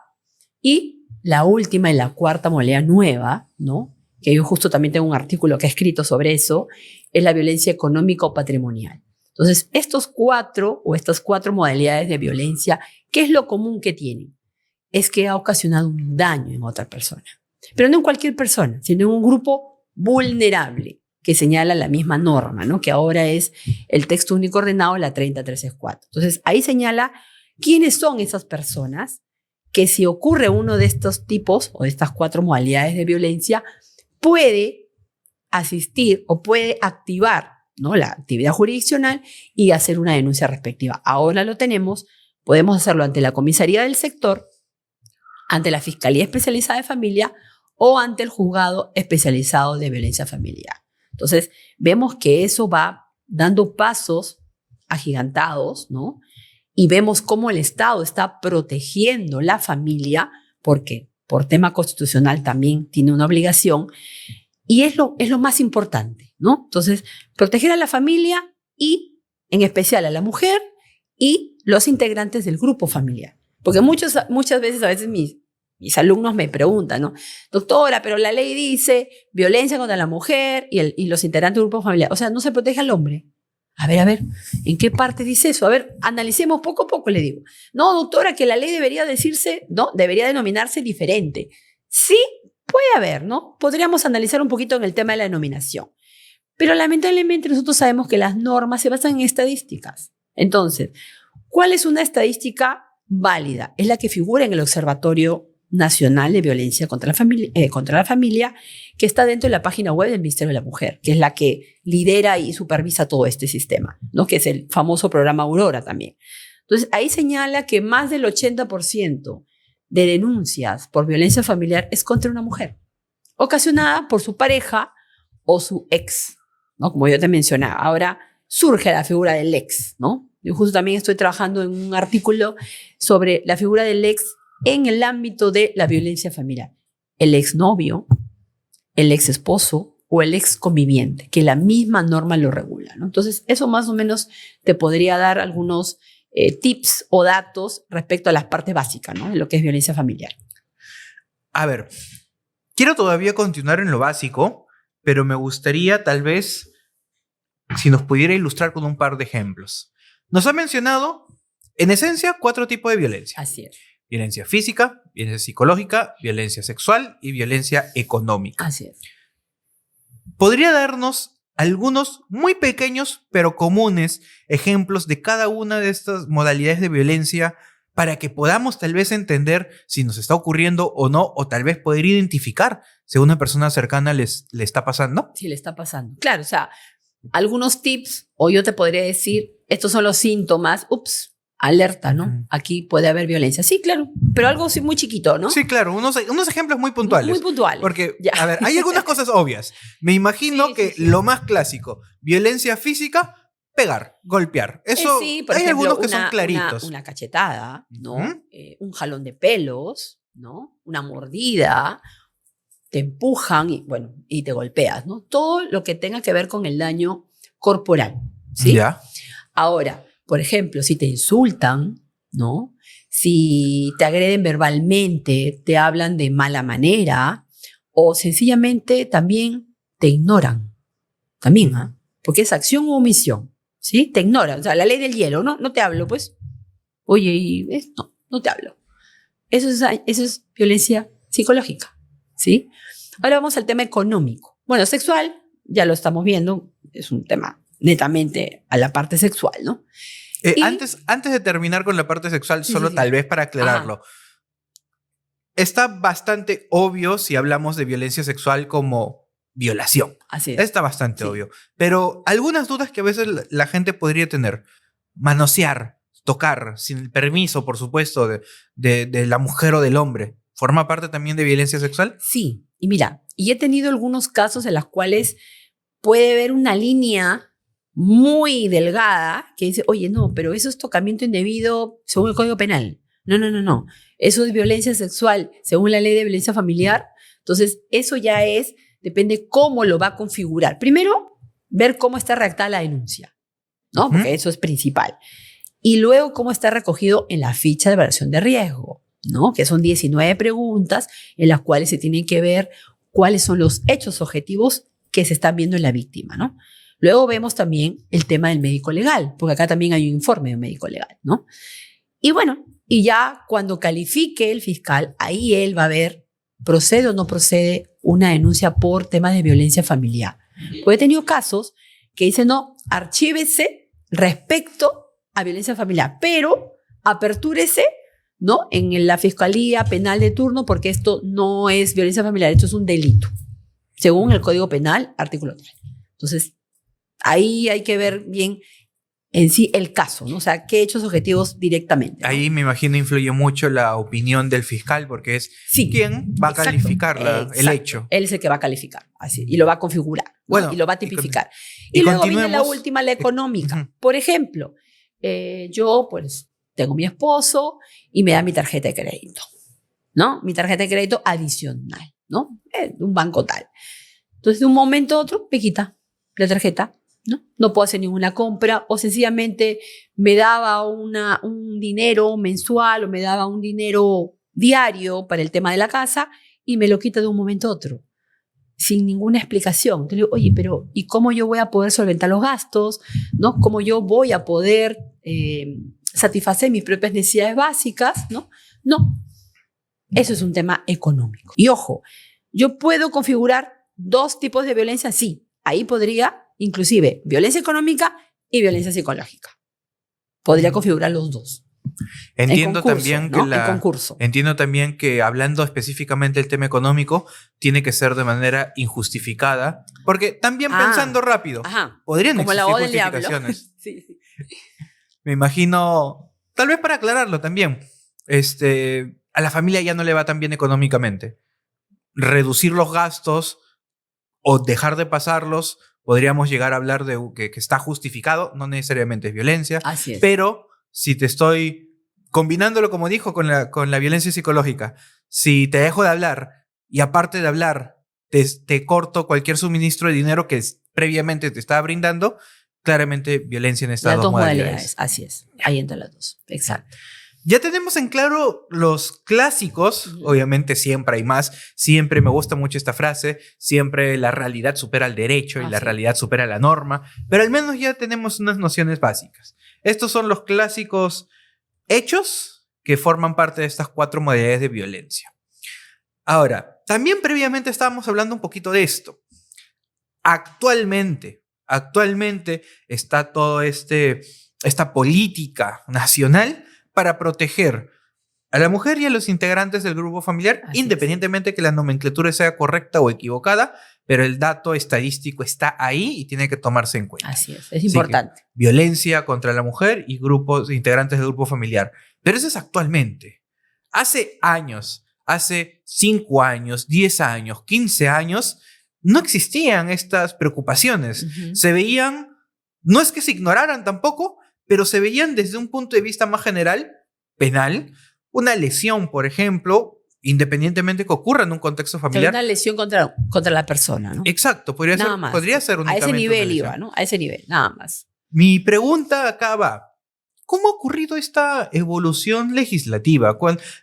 Speaker 1: y la última y la cuarta modalidad nueva, ¿no? Que yo justo también tengo un artículo que he escrito sobre eso, es la violencia económica o patrimonial. Entonces, estas 4 modalidades de violencia, ¿qué es lo común que tienen? Es que ha ocasionado un daño en otra persona. Pero no en cualquier persona, sino en un grupo vulnerable que señala la misma norma, ¿no? Que ahora es el texto único ordenado, la 30364. Entonces, ahí señala quiénes son esas personas que si ocurre uno de estos tipos o de estas 4 modalidades de violencia, puede asistir o puede activar, ¿no?, la actividad jurisdiccional y hacer una denuncia respectiva. Ahora lo tenemos, podemos hacerlo ante la comisaría del sector, ante la Fiscalía Especializada de Familia o ante el Juzgado Especializado de Violencia Familiar. Entonces, vemos que eso va dando pasos agigantados, ¿no? Y vemos cómo el Estado está protegiendo la familia, porque por tema constitucional también tiene una obligación, y es lo más importante, ¿no? Entonces, proteger a la familia y, en especial, a la mujer y los integrantes del grupo familiar. Porque muchas veces, a veces mis alumnos me preguntan, ¿no? Doctora, pero la ley dice violencia contra la mujer y los integrantes del grupo familiar. O sea, no se protege al hombre. A ver, ¿en qué parte dice eso? A ver, analicemos poco a poco, le digo. No, doctora, que la ley debería decirse, ¿no? Debería denominarse diferente. Sí, puede haber, ¿no? Podríamos analizar un poquito en el tema de la denominación. Pero lamentablemente nosotros sabemos que las normas se basan en estadísticas. Entonces, ¿cuál es una estadística válida? Es la que figura en el Observatorio Nacional de Violencia contra la Familia, que está dentro de la página web del Ministerio de la Mujer, que es la que lidera y supervisa todo este sistema, ¿no? Que es el famoso programa Aurora también. Entonces, ahí señala que más del 80% de denuncias por violencia familiar es contra una mujer, ocasionada por su pareja o su ex, ¿no? Como yo te mencionaba. Ahora surge la figura del ex, ¿no? Yo justo también estoy trabajando en un artículo sobre la figura del ex en el ámbito de la violencia familiar. El exnovio, el exesposo o el exconviviente, que la misma norma lo regula, ¿no? Entonces, eso más o menos te podría dar algunos tips o datos respecto a las partes básicas, ¿no?, de lo que es violencia familiar.
Speaker 2: A ver, quiero todavía continuar en lo básico, pero me gustaría tal vez si nos pudiera ilustrar con un par de ejemplos. Nos ha mencionado, en esencia, 4 tipos de violencia.
Speaker 1: Así es.
Speaker 2: Violencia física, violencia psicológica, violencia sexual y violencia económica.
Speaker 1: Así es.
Speaker 2: ¿Podría darnos algunos muy pequeños pero comunes ejemplos de cada una de estas modalidades de violencia para que podamos tal vez entender si nos está ocurriendo o no, o tal vez poder identificar si a una persona cercana le está pasando?
Speaker 1: Sí, le está pasando. Claro, o sea, algunos tips, o yo te podría decir, estos son los síntomas, ups, alerta, ¿no?
Speaker 2: Ujú.
Speaker 1: Aquí puede haber violencia. Sí, claro, pero algo sí muy chiquito, ¿no?
Speaker 2: Sí, claro, unos ejemplos muy puntuales.
Speaker 1: Muy puntuales.
Speaker 2: Porque,
Speaker 1: Ya.
Speaker 2: a ver, hay algunas cosas obvias. Me imagino
Speaker 1: Sí,
Speaker 2: que
Speaker 1: sí, sí.
Speaker 2: lo más clásico, violencia física, pegar, golpear. Eso,
Speaker 1: Sí, por
Speaker 2: hay
Speaker 1: ejemplo,
Speaker 2: algunos que son claritos.
Speaker 1: una cachetada, ¿no?
Speaker 2: Ujú.
Speaker 1: Un jalón de pelos, ¿no? Una mordida, te empujan y, bueno, y te golpeas, ¿no? Todo lo que tenga que ver con el daño corporal, ¿sí?
Speaker 2: Ya.
Speaker 1: Ahora, por ejemplo, si te insultan, ¿no? Si te agreden verbalmente, te hablan de mala manera o sencillamente también te ignoran. También, ¿ah? Porque es acción o omisión, ¿sí? Te ignoran. O sea, la ley del hielo, ¿no? No te hablo, pues. Oye, no te hablo. Eso es violencia psicológica, ¿sí? Ahora vamos al tema económico. Bueno, sexual, ya lo estamos viendo, es un tema netamente a la parte sexual, ¿no? Y-
Speaker 2: Antes de terminar con la parte sexual,
Speaker 1: Sí,
Speaker 2: solo
Speaker 1: sí, sí.
Speaker 2: tal vez para aclararlo. Está bastante obvio si hablamos de violencia sexual como violación.
Speaker 1: Así es.
Speaker 2: Está bastante
Speaker 1: Sí.
Speaker 2: obvio. Pero algunas dudas que a veces la gente podría tener. Manosear, tocar, sin el permiso, por supuesto, de la mujer o del hombre. ¿Forma parte también de violencia sexual?
Speaker 1: Sí, y mira, y he tenido algunos casos en los cuales puede haber una línea muy delgada que dice, oye, no, pero eso es tocamiento indebido según el Código Penal. No. Eso es violencia sexual según la ley de violencia familiar. Entonces, eso ya depende cómo lo va a configurar. Primero, ver cómo está redactada la denuncia, ¿no?
Speaker 2: Ujú.
Speaker 1: Porque eso es principal. Y luego, cómo está recogido en la ficha de evaluación de riesgo, ¿no? Que son 19 preguntas en las cuales se tienen que ver cuáles son los hechos objetivos que se están viendo en la víctima, ¿no? Luego vemos también el tema del médico legal, porque acá también hay un informe de un médico legal, ¿no? Y bueno, y ya cuando califique el fiscal, ahí él va a ver, procede o no procede una denuncia por temas de violencia familiar. Porque he tenido casos que dicen, no, archívese respecto a violencia familiar, pero apertúrese, ¿no? En la Fiscalía Penal de turno, porque esto no es violencia familiar, esto es un delito, según el Código Penal, artículo 3. Entonces, ahí hay que ver bien en sí el caso, ¿no? O sea, qué hechos objetivos directamente, ¿no?
Speaker 2: Ahí me imagino influye mucho la opinión del fiscal porque es
Speaker 1: Sí,
Speaker 2: quien va a
Speaker 1: exacto,
Speaker 2: calificar el
Speaker 1: exacto.
Speaker 2: hecho.
Speaker 1: Él es el que va a calificar, así, y lo va a configurar, ¿no?
Speaker 2: Bueno,
Speaker 1: Y lo va a
Speaker 2: y con-
Speaker 1: tipificar.
Speaker 2: y
Speaker 1: Y luego viene la
Speaker 2: continuemos.
Speaker 1: última, la económica.
Speaker 2: Ujú.
Speaker 1: Por ejemplo, yo pues tengo mi esposo y me da mi tarjeta de crédito, ¿no? Mi tarjeta de crédito adicional, ¿no? De un banco tal. Entonces, de un momento a otro, me quita la tarjeta, ¿no? No puedo hacer ninguna compra o sencillamente me daba un dinero mensual o me daba un dinero diario para el tema de la casa y me lo quita de un momento a otro, sin ninguna explicación. Entonces, digo, oye, pero ¿y cómo yo voy a poder solventar los gastos? ¿No? ¿Cómo yo voy a poder satisfacer mis propias necesidades básicas? ¿No? No. Eso es un tema económico. Y ojo, yo puedo configurar dos tipos de violencia, sí. Ahí podría, inclusive, violencia económica y violencia psicológica. Podría configurar los dos.
Speaker 2: Entiendo
Speaker 1: en concurso,
Speaker 2: también
Speaker 1: ¿no?
Speaker 2: que
Speaker 1: En concurso.
Speaker 2: entiendo también que hablando específicamente del tema económico, tiene que ser de manera injustificada, porque también pensando rápido,
Speaker 1: Ajá.
Speaker 2: podrían
Speaker 1: Como la
Speaker 2: existir
Speaker 1: voz del diablo.
Speaker 2: justificaciones.
Speaker 1: Sí, sí.
Speaker 2: Me imagino, tal vez para aclararlo también, a la familia ya no le va tan bien económicamente. Reducir los gastos o dejar de pasarlos, podríamos llegar a hablar de que está justificado, no necesariamente es violencia,
Speaker 1: Así es.
Speaker 2: pero si te estoy combinándolo, como dijo, con la violencia psicológica, si te dejo de hablar y aparte de hablar, te corto cualquier suministro de dinero que previamente te estaba brindando, claramente violencia en estas
Speaker 1: Las
Speaker 2: dos modalidades.
Speaker 1: Así es. Ahí entran las dos. Exacto.
Speaker 2: Ya tenemos en claro los clásicos,
Speaker 1: Ujú.
Speaker 2: obviamente siempre hay más, siempre me gusta mucho esta frase, siempre la realidad supera al derecho y la
Speaker 1: Sí.
Speaker 2: realidad supera la norma, pero al menos ya tenemos unas nociones básicas. Estos son los clásicos hechos que forman parte de estas 4 modalidades de violencia. Ahora, también previamente estábamos hablando un poquito de esto. Actualmente, actualmente está toda esta política nacional para proteger a la mujer y a los integrantes del grupo familiar,
Speaker 1: Así
Speaker 2: independientemente que la nomenclatura sea correcta o equivocada, pero el dato estadístico está ahí y tiene que tomarse en cuenta.
Speaker 1: Así es importante.
Speaker 2: Violencia contra la mujer y grupos integrantes del grupo familiar. Pero eso es actualmente. Hace años, hace 5 años, 10 años, 15 años, no existían estas preocupaciones. Se veían, no es que se ignoraran tampoco, pero se veían desde un punto de vista más general, penal, una lesión, por ejemplo, independientemente que ocurra en un contexto familiar.
Speaker 1: Una lesión contra la persona, ¿no?
Speaker 2: Exacto, podría ser únicamente
Speaker 1: a ese nivel
Speaker 2: una
Speaker 1: iba, ¿no? A ese nivel, nada más.
Speaker 2: Mi pregunta acá va. ¿Cómo ha ocurrido esta evolución legislativa?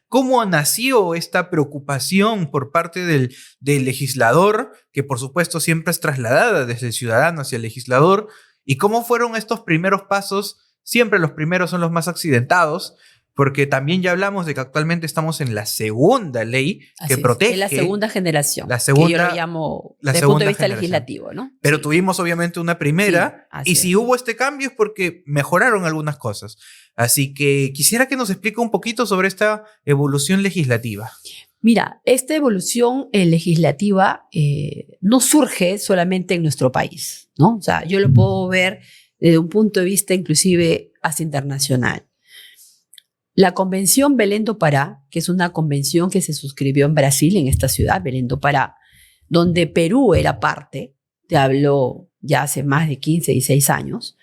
Speaker 2: ¿Cómo nació esta preocupación por parte del legislador, que por supuesto siempre es trasladada desde el ciudadano hacia el legislador? ¿Y cómo fueron estos primeros pasos? Siempre los primeros son los más accidentados, porque también ya hablamos de que actualmente estamos en la segunda ley que protege.
Speaker 1: Es la segunda generación,
Speaker 2: la segunda,
Speaker 1: que yo lo llamo desde el punto de vista legislativo, ¿no?
Speaker 2: Pero sí, tuvimos obviamente una primera, y si hubo este cambio es porque mejoraron algunas cosas. Así que quisiera que nos explique un poquito sobre esta evolución legislativa.
Speaker 1: Mira, esta evolución legislativa no surge solamente en nuestro país, ¿no? O sea, yo lo puedo ver desde un punto de vista inclusive hasta internacional. La Convención Belém do Pará, que es una convención que se suscribió en Brasil, en esta ciudad, Belém do Pará, donde Perú era parte, te hablo ya hace más de 15, 16 años,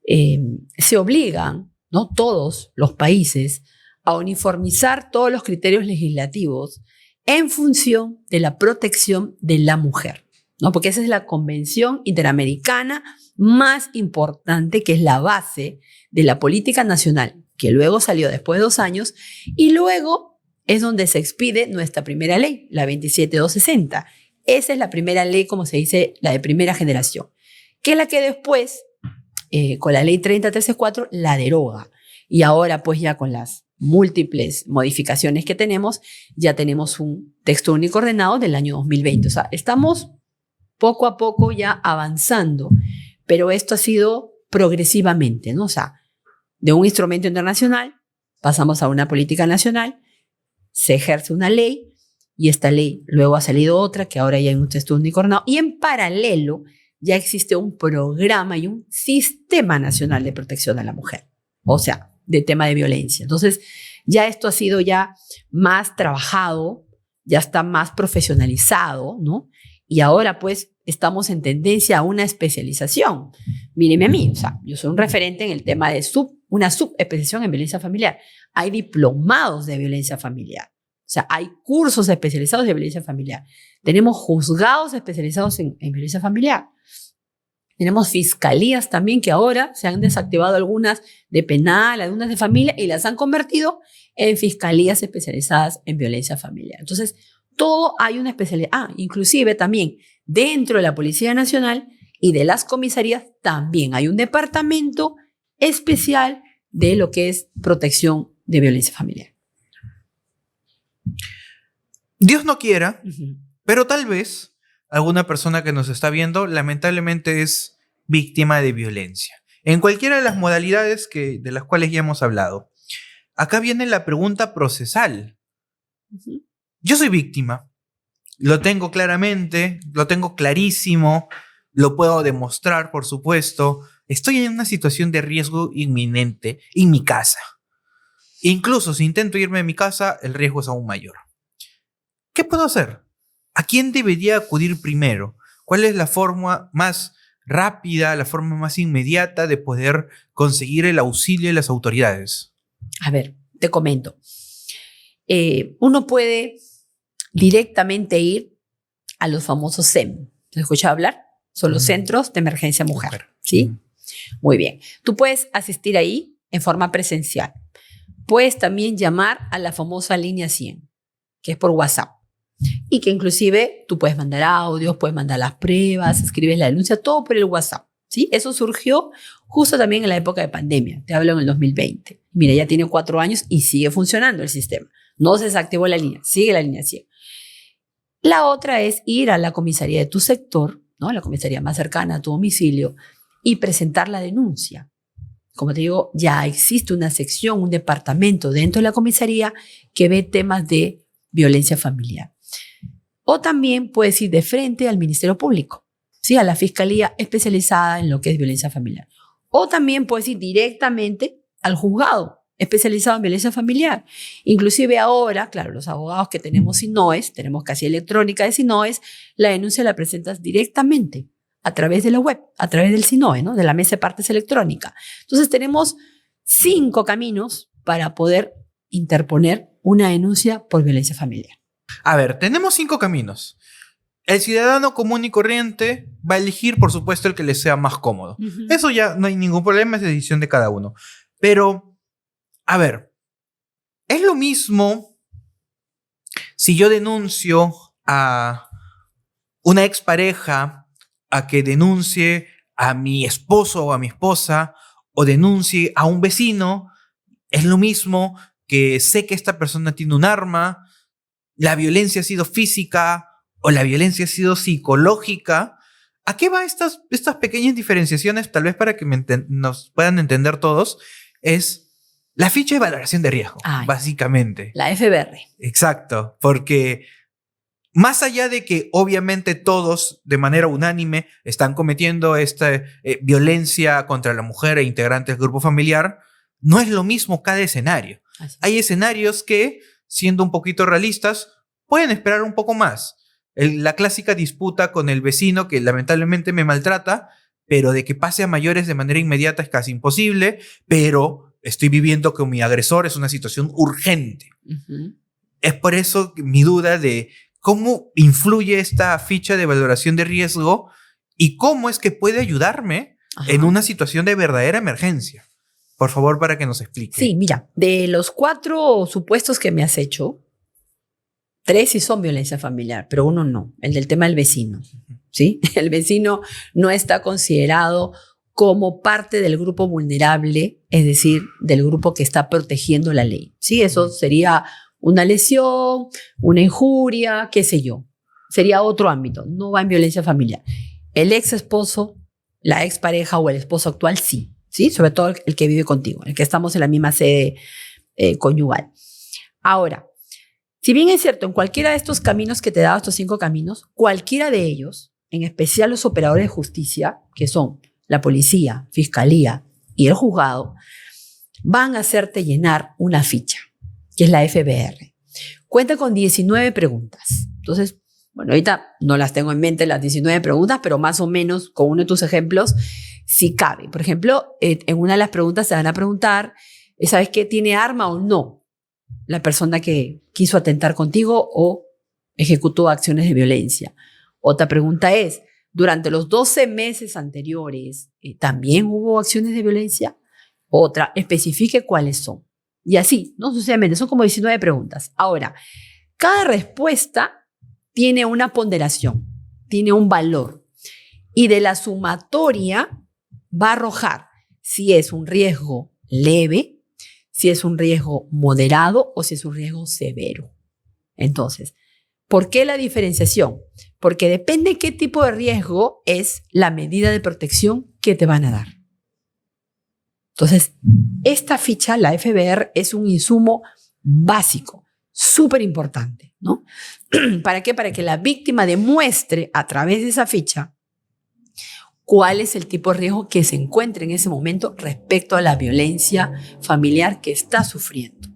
Speaker 1: se obligan, ¿no?, todos los países a uniformizar todos los criterios legislativos en función de la protección de la mujer, ¿no? Porque esa es la convención interamericana más importante, que es la base de la política nacional, que luego salió después de 2 años, y luego es donde se expide nuestra primera ley, la 27260. Esa es la primera ley, como se dice, la de primera generación, que es la que después, con la ley 30364, la deroga. Y ahora, pues ya con las múltiples modificaciones que tenemos, ya tenemos un texto único ordenado del año 2020. O sea, estamos poco a poco ya avanzando, pero esto ha sido progresivamente, ¿no? O sea, de un instrumento internacional pasamos a una política nacional, se ejerce una ley, y esta ley luego ha salido otra, que ahora ya hay un texto único ordenado, y en paralelo ya existe un programa y un sistema nacional de protección a la mujer, o sea, de tema de violencia. Entonces, ya esto ha sido ya más trabajado, ya está más profesionalizado, ¿no? Y ahora, pues, estamos en tendencia a una especialización. Míreme a mí, o sea, yo soy un referente en el tema de una subespecialización en violencia familiar. Hay diplomados de violencia familiar. O sea, hay cursos especializados de violencia familiar. Tenemos juzgados especializados en violencia familiar. Tenemos fiscalías también, que ahora se han desactivado algunas de penal, algunas de familia, y las han convertido en fiscalías especializadas en violencia familiar. Entonces, todo hay una especialidad. Inclusive también dentro de la Policía Nacional y de las comisarías también hay un departamento especial de lo que es protección de violencia familiar.
Speaker 2: Dios no quiera, pero tal vez alguna persona que nos está viendo lamentablemente es víctima de violencia, en cualquiera de las modalidades de las cuales ya hemos hablado. Acá viene la pregunta procesal. Yo soy víctima, lo tengo claramente, lo tengo clarísimo, lo puedo demostrar, por supuesto. Estoy en una situación de riesgo inminente en mi casa. Incluso si intento irme de mi casa, el riesgo es aún mayor. ¿Qué puedo hacer? ¿A quién debería acudir primero? ¿Cuál es la forma más rápida, la forma más inmediata de poder conseguir el auxilio de las autoridades?
Speaker 1: A ver, te comento. Uno puede directamente ir a los famosos CEM. ¿Te has escuchado hablar? Son los Centros de Emergencia Mujer. ¿Sí? Muy bien. Tú puedes asistir ahí en forma presencial. Puedes también llamar a la famosa línea 100, que es por WhatsApp. Y que inclusive tú puedes mandar audios, puedes mandar las pruebas, escribes la denuncia, todo por el WhatsApp, ¿sí? Eso surgió justo también en la época de pandemia, te hablo en el 2020. Mira, ya tiene 4 años y sigue funcionando el sistema. No se desactivó la línea, sigue la línea 100. La otra es ir a la comisaría de tu sector, ¿no? A la comisaría más cercana a tu domicilio y presentar la denuncia. Como te digo, ya existe una sección, un departamento dentro de la comisaría que ve temas de violencia familiar. O también puedes ir de frente al Ministerio Público, ¿sí? A la Fiscalía especializada en lo que es violencia familiar. O también puedes ir directamente al juzgado especializado en violencia familiar. Inclusive ahora, claro, los abogados que tenemos SINOES, tenemos casilla electrónica de SINOES, la denuncia la presentas directamente a través de la web, a través del SINOE, ¿no? De la mesa de partes electrónica. Entonces tenemos 5 caminos para poder interponer una denuncia por violencia familiar.
Speaker 2: A ver, tenemos 5 caminos. El ciudadano común y corriente va a elegir, por supuesto, el que le sea más cómodo. Eso ya no hay ningún problema, es decisión de cada uno. Pero, a ver, es lo mismo si yo denuncio a una expareja a que denuncie a mi esposo o a mi esposa, o denuncie a un vecino. Es lo mismo que sé que esta persona tiene un arma, la violencia ha sido física o la violencia ha sido psicológica. ¿A qué van estas pequeñas diferenciaciones? Tal vez para que nos puedan entender todos, es la ficha de valoración de riesgo, básicamente.
Speaker 1: La FBR.
Speaker 2: Exacto, porque más allá de que obviamente todos de manera unánime están cometiendo esta violencia contra la mujer e integrantes del grupo familiar, no es lo mismo cada escenario. Hay escenarios que, siendo un poquito realistas, pueden esperar un poco más. La clásica disputa con el vecino que lamentablemente me maltrata, pero de que pase a mayores de manera inmediata es casi imposible, pero estoy viviendo con mi agresor, es una situación urgente. Es por eso mi duda de cómo influye esta ficha de valoración de riesgo y cómo es que puede ayudarme en una situación de verdadera emergencia. Por favor, para que nos explique.
Speaker 1: Sí, mira, de los 4 supuestos que me has hecho, 3 sí son violencia familiar, pero uno no, el del tema del vecino, ¿sí? El vecino no está considerado como parte del grupo vulnerable, es decir, del grupo que está protegiendo la ley, ¿sí? Eso sería una lesión, una injuria, qué sé yo. Sería otro ámbito, no va en violencia familiar. El ex esposo, la expareja o el esposo actual, sí. ¿Sí? Sobre todo el que vive contigo, el que estamos en la misma sede conyugal. Ahora, si bien es cierto, en cualquiera de estos caminos que te he dado, estos 5 caminos, cualquiera de ellos, en especial los operadores de justicia, que son la policía, fiscalía y el juzgado, van a hacerte llenar una ficha, que es la FBR. Cuenta con 19 preguntas. Entonces, bueno, ahorita no las tengo en mente las 19 preguntas, pero más o menos con uno de tus ejemplos, si cabe. Por ejemplo, en una de las preguntas se van a preguntar, ¿sabes qué? ¿Tiene arma o no la persona que quiso atentar contigo o ejecutó acciones de violencia? Otra pregunta es, ¿durante los 12 meses anteriores también hubo acciones de violencia? Otra, especifique cuáles son. Y así, ¿no? Sucesivamente, son como 19 preguntas. Ahora, cada respuesta tiene una ponderación, tiene un valor. Y de la sumatoria va a arrojar si es un riesgo leve, si es un riesgo moderado o si es un riesgo severo. Entonces, ¿por qué la diferenciación? Porque depende qué tipo de riesgo es la medida de protección que te van a dar. Entonces, esta ficha, la FBR, es un insumo básico, súper importante, ¿no? ¿Para qué? Para que la víctima demuestre a través de esa ficha cuál es el tipo de riesgo que se encuentra en ese momento respecto a la violencia familiar que está sufriendo.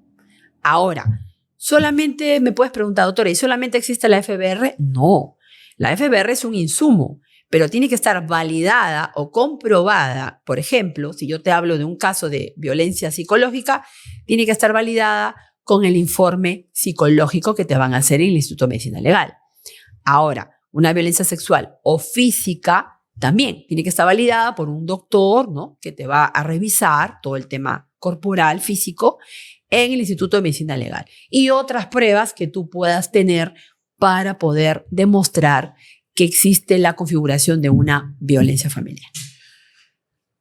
Speaker 1: Ahora, solamente me puedes preguntar, doctora, ¿y solamente existe la FBR? No, la FBR es un insumo, pero tiene que estar validada o comprobada. Por ejemplo, si yo te hablo de un caso de violencia psicológica, tiene que estar validada con el informe psicológico que te van a hacer en el Instituto de Medicina Legal. Ahora, una violencia sexual o física también tiene que estar validada por un doctor, ¿no? Que te va a revisar todo el tema corporal, físico, en el Instituto de Medicina Legal. Y otras pruebas que tú puedas tener para poder demostrar que existe la configuración de una violencia familiar.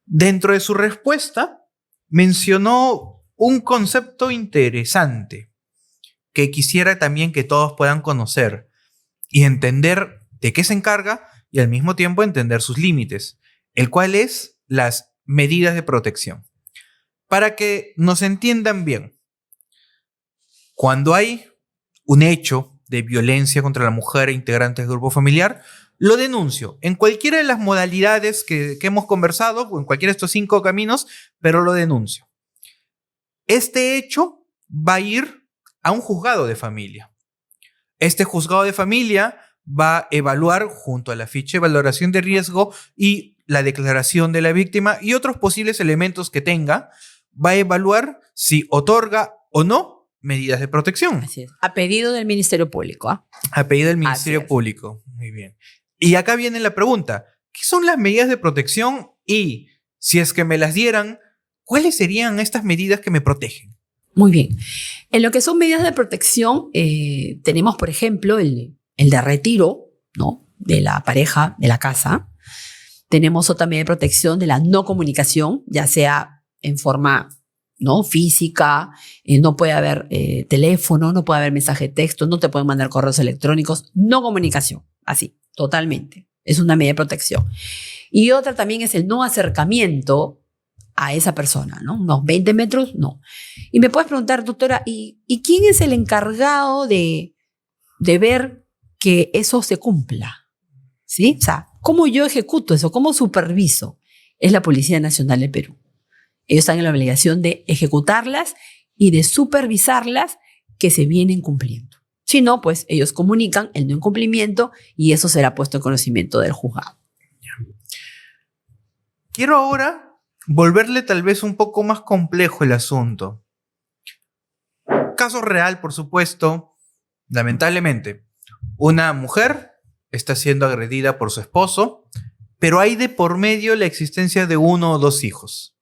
Speaker 2: Dentro de su respuesta, mencionó un concepto interesante que quisiera también que todos puedan conocer y entender de qué se encarga y al mismo tiempo entender sus límites, el cual es las medidas de protección. Para que nos entiendan bien, cuando hay un hecho de violencia contra la mujer e integrantes del grupo familiar, lo denuncio en cualquiera de las modalidades que hemos conversado, o en cualquiera de estos 5 caminos, pero lo denuncio. Este hecho va a ir a un juzgado de familia. Este juzgado de familia va a evaluar, junto a la ficha de valoración de riesgo y la declaración de la víctima y otros posibles elementos que tenga, va a evaluar si otorga o no medidas de protección.
Speaker 1: Así es. A pedido del Ministerio Público.
Speaker 2: A pedido del Ministerio Público. Muy bien. Y acá viene la pregunta. ¿Qué son las medidas de protección? Y si es que me las dieran, ¿cuáles serían estas medidas que me protegen?
Speaker 1: Muy bien. En lo que son medidas de protección, tenemos, por ejemplo, el de retiro, ¿no?, de la pareja de la casa. Tenemos otra medida de protección de la no comunicación, ya sea en forma, ¿no?, física, no puede haber teléfono, no puede haber mensaje de texto, no te pueden mandar correos electrónicos, no comunicación, así, totalmente. Es una medida de protección. Y otra también es el no acercamiento a esa persona, ¿no? Unos 20 metros, no. Y me puedes preguntar, doctora, ¿y quién es el encargado de ver que eso se cumpla? ¿Sí? O sea, ¿cómo yo ejecuto eso? ¿Cómo superviso? Es la Policía Nacional del Perú. Ellos están en la obligación de ejecutarlas y de supervisarlas que se vienen cumpliendo. Si no, pues ellos comunican el no incumplimiento y eso será puesto en conocimiento del juzgado.
Speaker 2: Quiero ahora volverle tal vez un poco más complejo el asunto. Caso real, por supuesto, lamentablemente. Una mujer está siendo agredida por su esposo, pero hay de por medio la existencia de 1 o 2 hijos.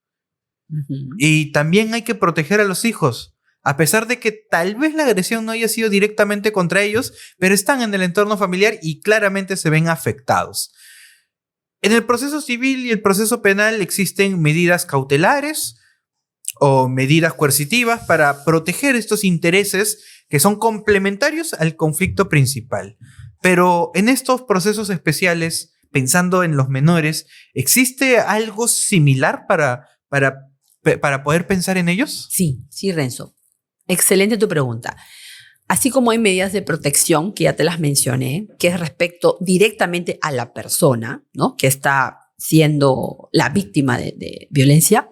Speaker 2: Y también hay que proteger a los hijos, a pesar de que tal vez la agresión no haya sido directamente contra ellos, pero están en el entorno familiar y claramente se ven afectados. En el proceso civil y el proceso penal existen medidas cautelares o medidas coercitivas para proteger estos intereses que son complementarios al conflicto principal. Pero en estos procesos especiales, pensando en los menores, ¿existe algo similar para poder pensar en ellos?
Speaker 1: Sí, Renzo. Excelente tu pregunta. Así como hay medidas de protección, que ya te las mencioné, que es respecto directamente a la persona, ¿no?, que está siendo la víctima de violencia,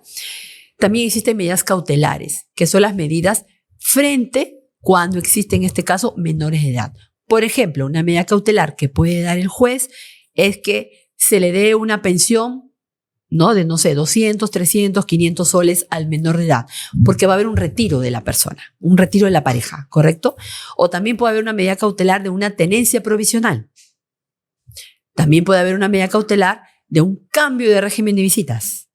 Speaker 1: también existen medidas cautelares, que son las medidas frente cuando existen, en este caso, menores de edad. Por ejemplo, una medida cautelar que puede dar el juez es que se le dé una pensión, ¿no?, de, no sé, 200, 300, 500 soles al menor de edad, porque va a haber un retiro de la persona, un retiro de la pareja, ¿correcto? O también puede haber una medida cautelar de una tenencia provisional. También puede haber una medida cautelar de un cambio de régimen de visitas.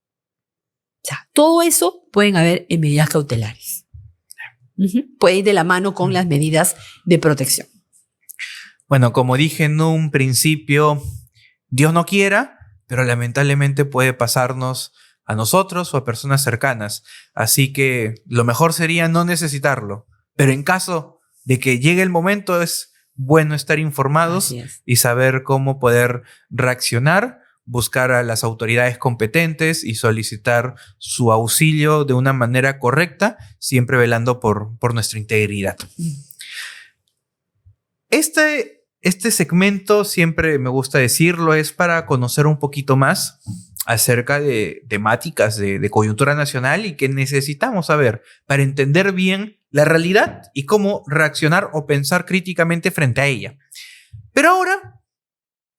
Speaker 1: O sea, todo eso pueden haber en medidas cautelares. Puede ir de la mano con las medidas de protección.
Speaker 2: Bueno, como dije en un principio, Dios no quiera, pero lamentablemente puede pasarnos a nosotros o a personas cercanas. Así que lo mejor sería no necesitarlo. Pero en caso de que llegue el momento, es bueno estar informados y saber cómo poder reaccionar, buscar a las autoridades competentes y solicitar su auxilio de una manera correcta, siempre velando por nuestra integridad. Este segmento, siempre me gusta decirlo, es para conocer un poquito más acerca de temáticas de coyuntura nacional y que necesitamos saber para entender bien la realidad y cómo reaccionar o pensar críticamente frente a ella. Pero ahora,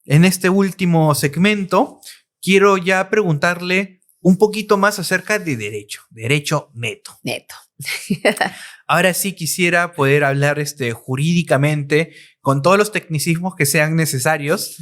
Speaker 2: en este último segmento, quiero ya preguntarle un poquito más acerca de derecho neto. Ahora sí quisiera poder hablar jurídicamente con todos los tecnicismos que sean necesarios.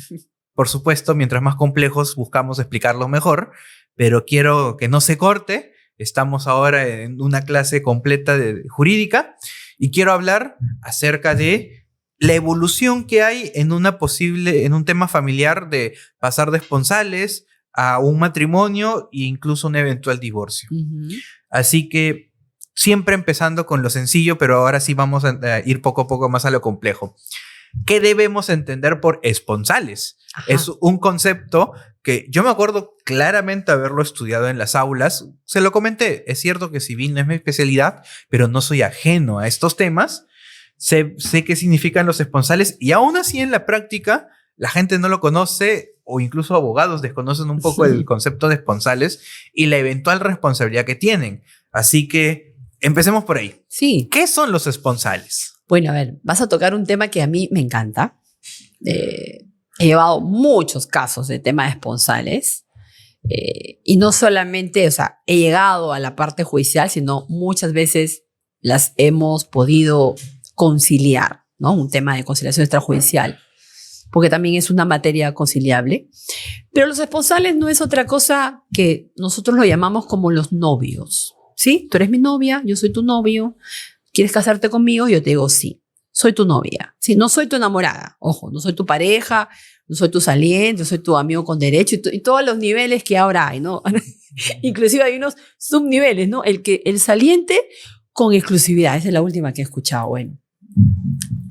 Speaker 2: Por supuesto, mientras más complejos buscamos explicarlos mejor, pero quiero que no se corte. Estamos ahora en una clase completa de jurídica y quiero hablar acerca de la evolución que hay en un tema familiar de pasar de esponsales a un matrimonio e incluso un eventual divorcio. Así que siempre empezando con lo sencillo, pero ahora sí vamos a ir poco a poco más a lo complejo. ¿Qué debemos entender por esponsales?
Speaker 1: Ajá.
Speaker 2: Es un concepto que yo me acuerdo claramente haberlo estudiado en las aulas. Se lo comenté. Es cierto que civil no es mi especialidad, pero no soy ajeno a estos temas. Sé qué significan los esponsales y aún así en la práctica la gente no lo conoce o incluso abogados desconocen un poco el concepto de esponsales y la eventual responsabilidad que tienen. Así que empecemos por ahí.
Speaker 1: Sí.
Speaker 2: ¿Qué son los esponsales?
Speaker 1: Bueno, a ver, vas a tocar un tema que a mí me encanta. He llevado muchos casos de temas esponsales y no solamente, o sea, he llegado a la parte judicial, sino muchas veces las hemos podido conciliar, ¿no? Un tema de conciliación extrajudicial, porque también es una materia conciliable. Pero los esponsales no es otra cosa que nosotros lo llamamos como los novios, ¿sí? Tú eres mi novia, yo soy tu novio, ¿quieres casarte conmigo? Yo te digo sí, soy tu novia. Sí, no soy tu enamorada, ojo, no soy tu pareja, no soy tu saliente, soy tu amigo con derecho y todos los niveles que ahora hay, ¿no? Inclusive hay unos subniveles, ¿no? El saliente con exclusividad, esa es la última que he escuchado, bueno.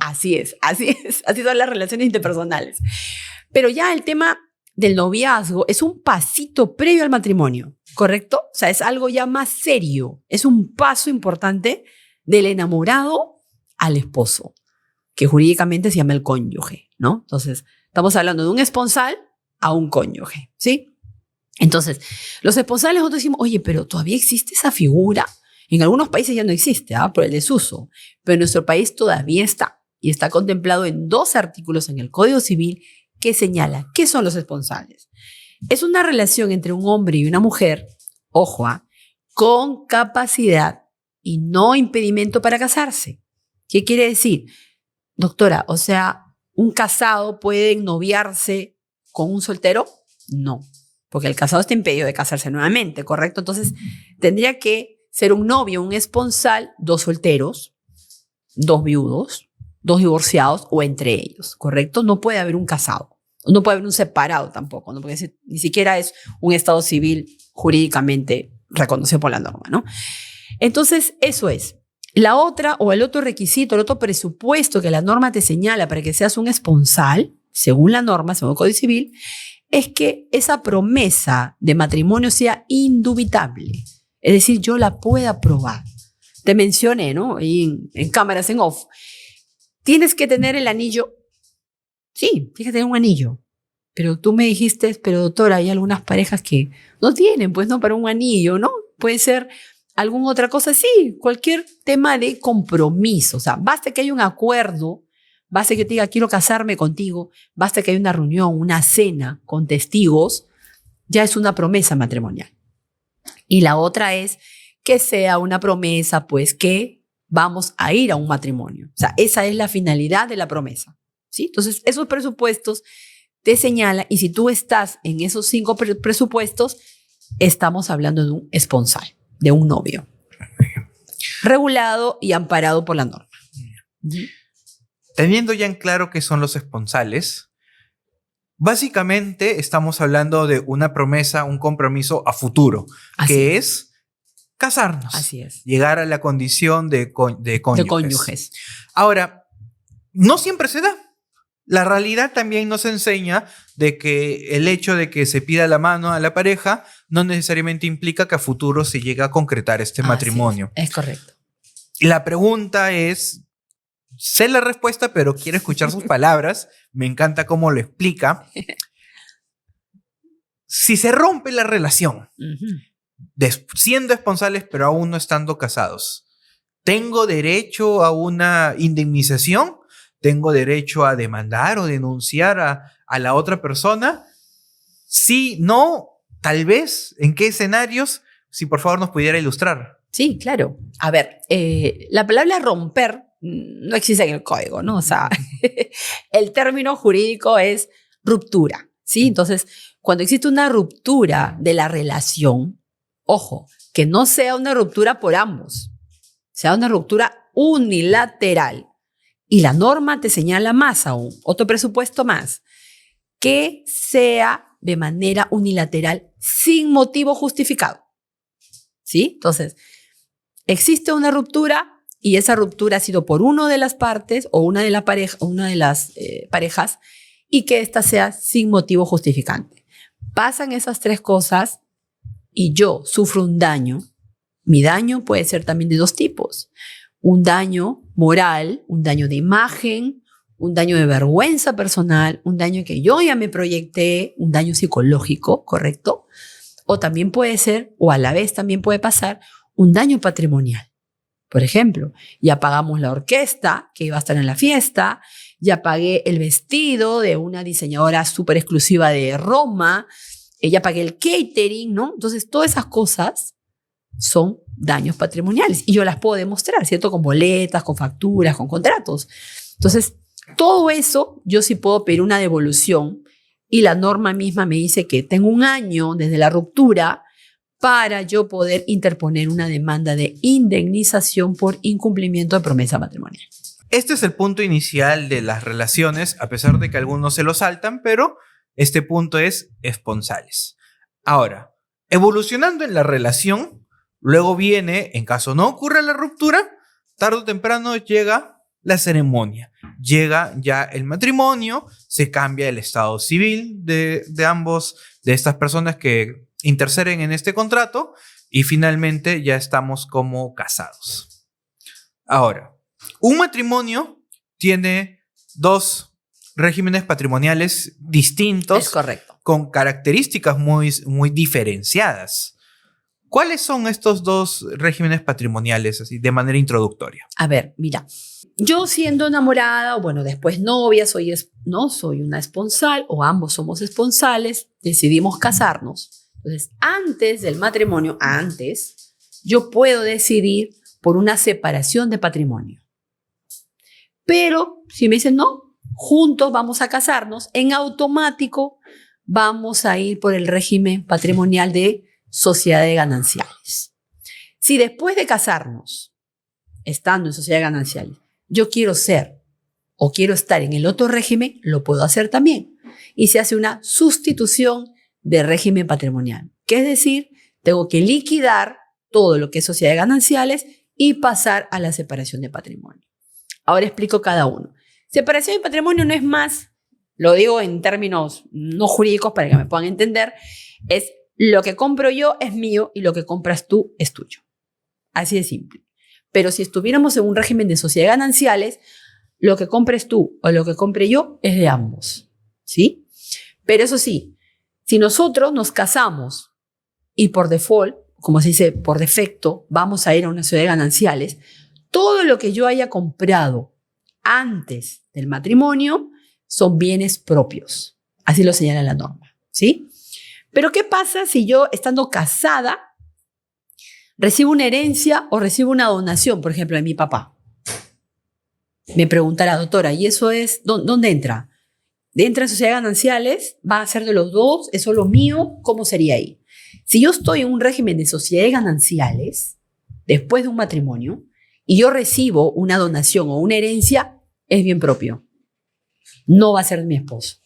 Speaker 1: Así son las relaciones interpersonales. Pero ya el tema del noviazgo es un pasito previo al matrimonio, ¿correcto? O sea, es algo ya más serio, es un paso importante del enamorado al esposo, que jurídicamente se llama el cónyuge, ¿no? Entonces, estamos hablando de un esponsal a un cónyuge, ¿sí? Entonces, los esponsales nosotros decimos, oye, pero ¿todavía existe esa figura? En algunos países ya no existe, por el desuso, pero en nuestro país todavía está y está contemplado en 2 artículos en el Código Civil que señala qué son los esponsales. Es una relación entre un hombre y una mujer, ojo, con capacidad y no impedimento para casarse. ¿Qué quiere decir? Doctora, o sea, ¿un casado puede noviarse con un soltero? No, porque el casado está impedido de casarse nuevamente, ¿correcto? Entonces, tendría que ser un novio, un esponsal, 2 solteros, 2 viudos, 2 divorciados o entre ellos, ¿correcto? No puede haber un casado, no puede haber un separado tampoco, ¿no? Porque ni siquiera es un estado civil jurídicamente reconocido por la norma, ¿no? Entonces, eso es. La otra o el otro requisito, el otro presupuesto que la norma te señala para que seas un esponsal, según la norma, según el Código Civil, es que esa promesa de matrimonio sea indubitable. Es decir, yo la pueda probar. Te mencioné, ¿no? En cámaras en off. ¿Tienes que tener el anillo? Sí, tienes que tener un anillo. Pero tú me dijiste, pero doctora, hay algunas parejas que no tienen, pues no, para un anillo, ¿no? Puede ser alguna otra cosa, sí, cualquier tema de compromiso. O sea, basta que haya un acuerdo, basta que te diga, quiero casarme contigo, basta que haya una reunión, una cena con testigos, ya es una promesa matrimonial. Y la otra es que sea una promesa, pues, que vamos a ir a un matrimonio. O sea, esa es la finalidad de la promesa, ¿sí? Entonces, esos presupuestos te señalan, y si tú estás en esos 5 presupuestos, estamos hablando de un esponsal, de un novio, regulado y amparado por la norma.
Speaker 2: Teniendo ya en claro qué son los esponsales, básicamente estamos hablando de una promesa, un compromiso a futuro, que es casarnos.
Speaker 1: Así es.
Speaker 2: Llegar a la condición de cónyuges. Ahora, no siempre se da. La realidad también nos enseña de que el hecho de que se pida la mano a la pareja no necesariamente implica que a futuro se llegue a concretar este matrimonio.
Speaker 1: Es correcto.
Speaker 2: Y la pregunta es, sé la respuesta, pero quiero escuchar sus palabras. Me encanta cómo lo explica. Si se rompe la relación, siendo esponsales, pero aún no estando casados, ¿tengo derecho a una indemnización? ¿Tengo derecho a demandar o denunciar a la otra persona? Sí, no, tal vez. ¿En qué escenarios? Si por favor nos pudiera ilustrar.
Speaker 1: Sí, claro. A ver, la palabra romper no existe en el código, ¿no? O sea, el término jurídico es ruptura, ¿sí? Entonces, cuando existe una ruptura de la relación, ojo, que no sea una ruptura por ambos, sea una ruptura unilateral. Y la norma te señala más aún, otro presupuesto más, que sea de manera unilateral sin motivo justificado. ¿Sí? Entonces, existe una ruptura y esa ruptura ha sido por una de las partes o una de las parejas y que ésta sea sin motivo justificante. Pasan esas tres cosas y yo sufro un daño. Mi daño puede ser también de dos tipos. Un daño moral, un daño de imagen, un daño de vergüenza personal, un daño que yo ya me proyecté, un daño psicológico, ¿correcto? O también puede ser, o a la vez también puede pasar, un daño patrimonial. Por ejemplo, ya pagamos la orquesta que iba a estar en la fiesta, ya pagué el vestido de una diseñadora súper exclusiva de Roma, ya pagué el catering, ¿no? Entonces, todas esas cosas son daños patrimoniales y yo las puedo demostrar, ¿cierto? Con boletas, con facturas, con contratos. Entonces, todo eso yo sí puedo pedir una devolución y la norma misma me dice que tengo un año desde la ruptura para yo poder interponer una demanda de indemnización por incumplimiento de promesa matrimonial.
Speaker 2: Este es el punto inicial de las relaciones, a pesar de que algunos se lo saltan, pero este punto es esponsales. Ahora, evolucionando en la relación, luego viene, en caso no ocurra la ruptura, tarde o temprano llega la ceremonia. Llega ya el matrimonio, se cambia el estado civil de ambos, de estas personas que interceden en este contrato y finalmente ya estamos como casados. Ahora, un matrimonio tiene dos regímenes patrimoniales distintos.
Speaker 1: Es correcto.
Speaker 2: Con características muy diferenciadas. ¿Cuáles son estos dos regímenes patrimoniales, así de manera introductoria?
Speaker 1: A ver, mira, yo siendo enamorada, o bueno, después novia, soy una esponsal, o ambos somos esponsales, decidimos casarnos. Entonces, antes del matrimonio, yo puedo decidir por una separación de patrimonio. Pero si me dicen no, juntos vamos a casarnos, en automático vamos a ir por el régimen patrimonial de sociedades gananciales. Si después de casarnos, estando en sociedades gananciales, yo quiero ser o quiero estar en el otro régimen, lo puedo hacer también. Y se hace una sustitución de régimen patrimonial. Que es decir, tengo que liquidar todo lo que es sociedades gananciales y pasar a la separación de patrimonio. Ahora explico cada uno. Separación de patrimonio no es más, lo digo en términos no jurídicos para que me puedan entender, es lo que compro yo es mío y lo que compras tú es tuyo. Así de simple. Pero si estuviéramos en un régimen de sociedades gananciales, lo que compres tú o lo que compre yo es de ambos, ¿sí? Pero eso sí, si nosotros nos casamos y por default, como se dice, por defecto, vamos a ir a una sociedad de gananciales, todo lo que yo haya comprado antes del matrimonio son bienes propios. Así lo señala la norma, ¿sí? Pero ¿qué pasa si yo, estando casada, recibo una herencia o recibo una donación, por ejemplo, de mi papá? Me pregunta la doctora, ¿y eso es, dónde entra? ¿Entra en sociedades gananciales? ¿Va a ser de los dos? ¿Es solo mío? ¿Cómo sería ahí? Si yo estoy en un régimen de sociedades gananciales, después de un matrimonio, y yo recibo una donación o una herencia, es bien propio. No va a ser de mi esposo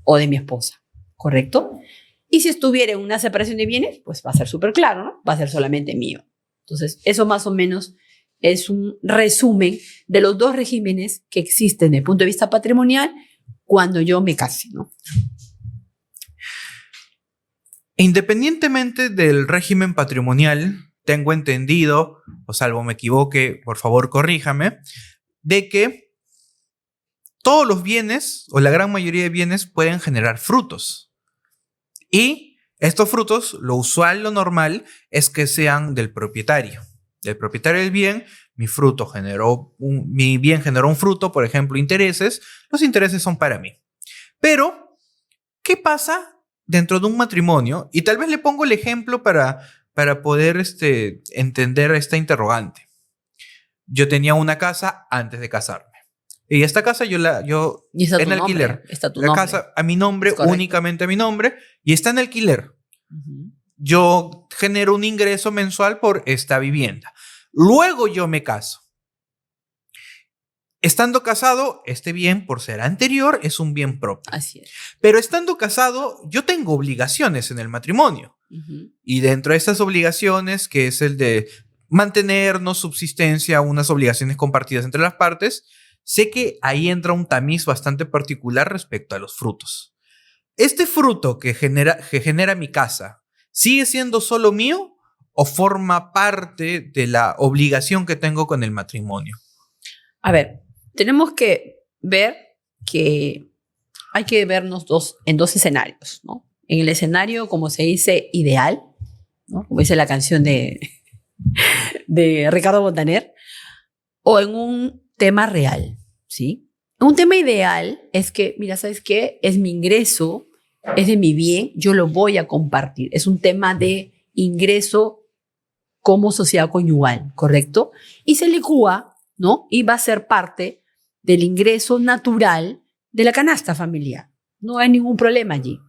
Speaker 1: o de mi esposa, ¿correcto? Y si estuviera en una separación de bienes, pues va a ser súper claro, ¿no? Va a ser solamente mío. Entonces, eso más o menos es un resumen de los dos regímenes que existen desde el punto de vista patrimonial cuando yo me case, ¿no?
Speaker 2: Independientemente del régimen patrimonial, tengo entendido, o salvo me equivoque, por favor corríjame, de que todos los bienes, o la gran mayoría de bienes, pueden generar frutos. Y estos frutos, lo usual, lo normal, es que sean del propietario. Del propietario del bien, mi bien generó un fruto, por ejemplo, intereses. Los intereses son para mí. Pero, ¿qué pasa dentro de un matrimonio? Y tal vez le pongo el ejemplo para poder entender esta interrogante. Yo tenía una casa antes de casarme. Y esta casa yo
Speaker 1: y está
Speaker 2: en alquiler.
Speaker 1: Está tu
Speaker 2: la
Speaker 1: nombre.
Speaker 2: casa a mi nombre, únicamente a mi nombre, y está en alquiler.
Speaker 1: Uh-huh.
Speaker 2: Yo genero un ingreso mensual por esta vivienda. Luego yo me caso. Estando casado, este bien, por ser anterior, es un bien propio.
Speaker 1: Así es.
Speaker 2: Pero estando casado, yo tengo obligaciones en el matrimonio.
Speaker 1: Uh-huh.
Speaker 2: Y dentro de estas obligaciones, que es el de mantenernos, subsistencia, unas obligaciones compartidas entre las partes, sé que ahí entra un tamiz bastante particular respecto a los frutos. ¿Este fruto que genera mi casa sigue siendo solo mío o forma parte de la obligación que tengo con el matrimonio?
Speaker 1: A ver, tenemos que ver que hay que vernos en dos escenarios, ¿no? En el escenario, como se dice, ideal, ¿no? Como dice la canción de Ricardo Montaner, o en un tema real, ¿sí? Un tema ideal es que, mira, ¿sabes qué? Es mi ingreso, es de mi bien, yo lo voy a compartir. Es un tema de ingreso como sociedad conyugal, ¿correcto? Y se licúa, ¿no? Y va a ser parte del ingreso natural de la canasta familiar. No hay ningún problema allí.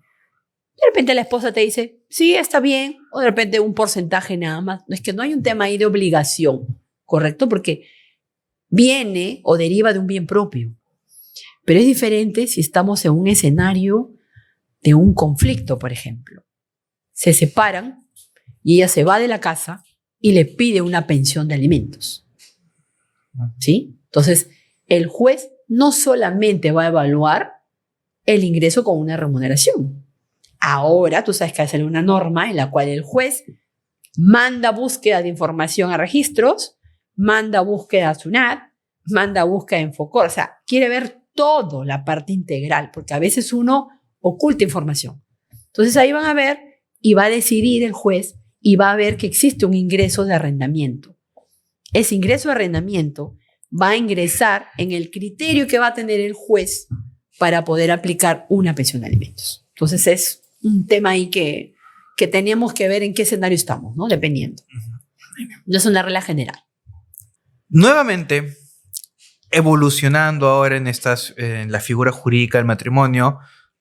Speaker 1: De repente la esposa te dice, sí, está bien, o de repente un porcentaje nada más. No es que no hay un tema ahí de obligación, ¿correcto? Porque viene o deriva de un bien propio. Pero es diferente si estamos en un escenario de un conflicto, por ejemplo. Se separan y ella se va de la casa y le pide una pensión de alimentos. ¿Sí? Entonces, el juez no solamente va a evaluar el ingreso con una remuneración. Ahora, tú sabes que hay una norma en la cual el juez manda búsqueda de información a registros, manda búsqueda a SUNAT, manda búsqueda en FOCOR. O sea, quiere ver todo, la parte integral, porque a veces uno oculta información. Entonces ahí van a ver y va a decidir el juez y va a ver que existe un ingreso de arrendamiento. Ese ingreso de arrendamiento va a ingresar en el criterio que va a tener el juez para poder aplicar una pensión de alimentos. Entonces es un tema ahí que tenemos que ver en qué escenario estamos, ¿no? Dependiendo. No es una regla general.
Speaker 2: Nuevamente, evolucionando ahora en la figura jurídica del matrimonio,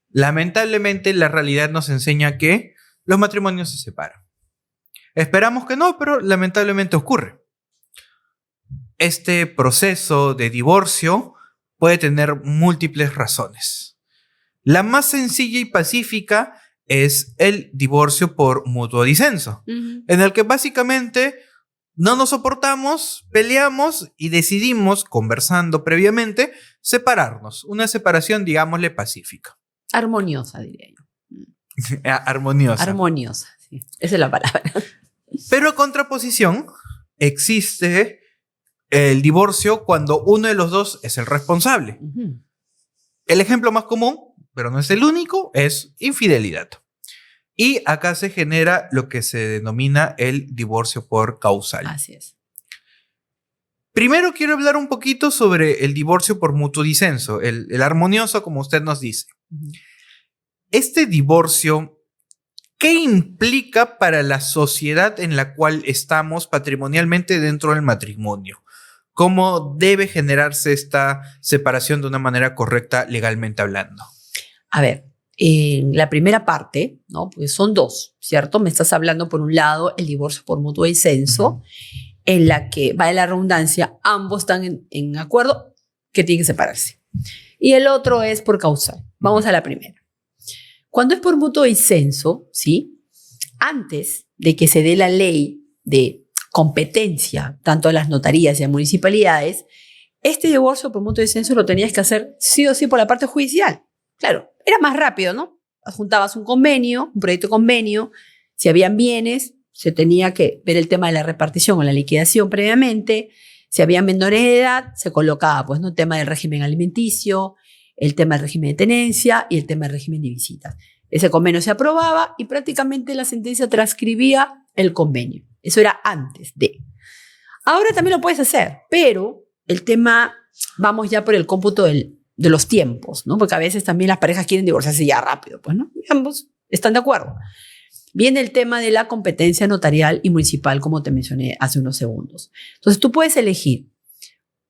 Speaker 2: lamentablemente la realidad nos enseña que los matrimonios se separan. Esperamos que no, pero lamentablemente ocurre. Este proceso de divorcio puede tener múltiples razones. La más sencilla y pacífica es el divorcio por mutuo disenso, en el que básicamente no nos soportamos, peleamos y decidimos, conversando previamente, separarnos. Una separación, digámosle, pacífica.
Speaker 1: Armoniosa, diría yo.
Speaker 2: Armoniosa.
Speaker 1: Armoniosa, sí. Esa es la palabra.
Speaker 2: Pero a contraposición, existe el divorcio cuando uno de los dos es el responsable. El ejemplo más común, pero no es el único, es infidelidad. Y acá se genera lo que se denomina el divorcio por causal.
Speaker 1: Así es.
Speaker 2: Primero quiero hablar un poquito sobre el divorcio por mutuo disenso, el armonioso, como usted nos dice. Este divorcio, ¿qué implica para la sociedad en la cual estamos patrimonialmente dentro del matrimonio? ¿Cómo debe generarse esta separación de una manera correcta legalmente hablando?
Speaker 1: A ver, en la primera parte, ¿no? Pues son dos, ¿cierto? Me estás hablando, por un lado, el divorcio por mutuo disenso, en la que, vale la redundancia, ambos están en acuerdo que tienen que separarse. Y el otro es por causal. Vamos a la primera. Cuando es por mutuo disenso, ¿sí? Antes de que se dé la ley de competencia, tanto a las notarías y a municipalidades, este divorcio por mutuo disenso lo tenías que hacer sí o sí por la parte judicial. Claro, era más rápido, ¿no? Adjuntabas un convenio, un proyecto de convenio, si habían bienes, se tenía que ver el tema de la repartición o la liquidación previamente, si había menores de edad, se colocaba, pues, ¿no? El tema del régimen alimenticio, el tema del régimen de tenencia y el tema del régimen de visitas. Ese convenio se aprobaba y prácticamente la sentencia transcribía el convenio. Eso era antes de. Ahora también lo puedes hacer, pero el tema, vamos ya por el cómputo de los tiempos, ¿no? Porque a veces también las parejas quieren divorciarse ya rápido, pues, ¿no? Y ambos están de acuerdo. Viene el tema de la competencia notarial y municipal, como te mencioné hace unos segundos. Entonces, tú puedes elegir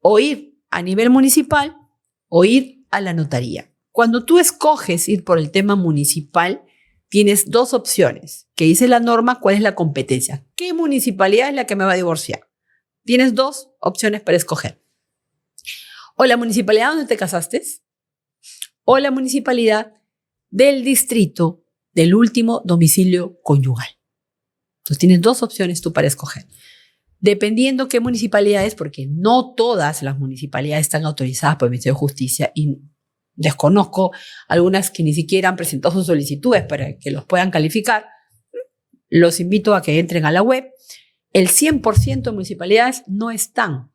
Speaker 1: o ir a nivel municipal o ir a la notaría. Cuando tú escoges ir por el tema municipal, tienes dos opciones, que dice la norma cuál es la competencia. ¿Qué municipalidad es la que me va a divorciar? Tienes dos opciones para escoger. O la municipalidad donde te casaste, o la municipalidad del distrito del último domicilio conyugal. Entonces tienes dos opciones tú para escoger. Dependiendo qué municipalidades, porque no todas las municipalidades están autorizadas por el Ministerio de Justicia y desconozco algunas que ni siquiera han presentado sus solicitudes para que los puedan calificar, los invito a que entren a la web. El 100% de municipalidades no están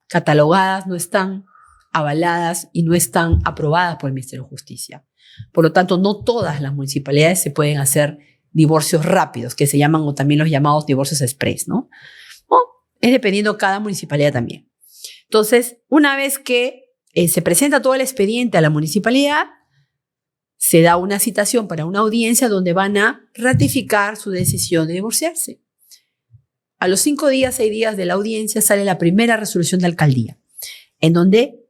Speaker 1: catalogadas, no están avaladas y no están aprobadas por el Ministerio de Justicia. Por lo tanto, no todas las municipalidades se pueden hacer divorcios rápidos, que se llaman, o también los llamados divorcios express, ¿no? O es dependiendo cada municipalidad también. Entonces, una vez que se presenta todo el expediente a la municipalidad, se da una citación para una audiencia donde van a ratificar su decisión de divorciarse. A los 5 días, 6 días de la audiencia sale la primera resolución de alcaldía, en donde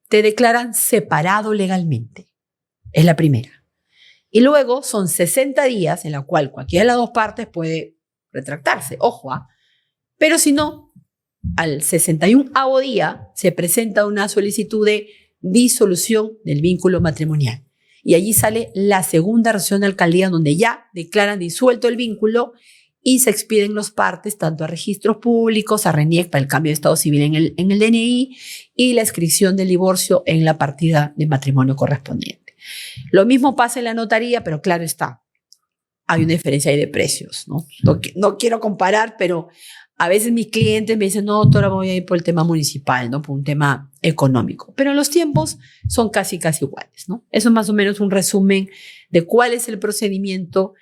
Speaker 1: te declaran separado legalmente. Es la primera. Y luego son 60 días en la cual cualquiera de las dos partes puede retractarse. Ojo, pero si no, al 61º día se presenta una solicitud de disolución del vínculo matrimonial. Y allí sale la segunda resolución de alcaldía donde ya declaran disuelto el vínculo y se expiden los partes tanto a registros públicos, a RENIEC para el cambio de estado civil en el DNI y la inscripción del divorcio en la partida de matrimonio correspondiente. Lo mismo pasa en la notaría, pero claro está, hay una diferencia ahí de precios, ¿no? No quiero comparar, pero a veces mis clientes me dicen, no, doctora, voy a ir por el tema municipal, ¿no? Por un tema económico. Pero los tiempos son casi iguales, ¿no? Eso es más o menos un resumen de cuál es el procedimiento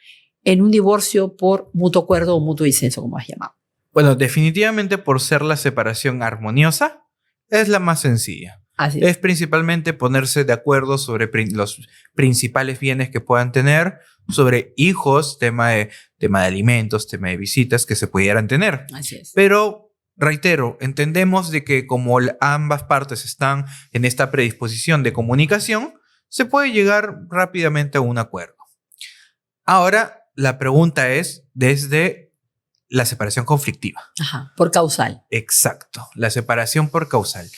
Speaker 1: en un divorcio por mutuo acuerdo o mutuo disenso, como has llamado.
Speaker 2: Bueno, definitivamente por ser la separación armoniosa, es la más sencilla.
Speaker 1: Así es.
Speaker 2: Es principalmente ponerse de acuerdo sobre los principales bienes que puedan tener, sobre hijos, tema de alimentos, tema de visitas que se pudieran tener.
Speaker 1: Así es.
Speaker 2: Pero, reitero, entendemos de que como ambas partes están en esta predisposición de comunicación, se puede llegar rápidamente a un acuerdo. Ahora, la pregunta es desde la separación conflictiva.
Speaker 1: Ajá, por causal.
Speaker 2: Exacto, la separación por causal.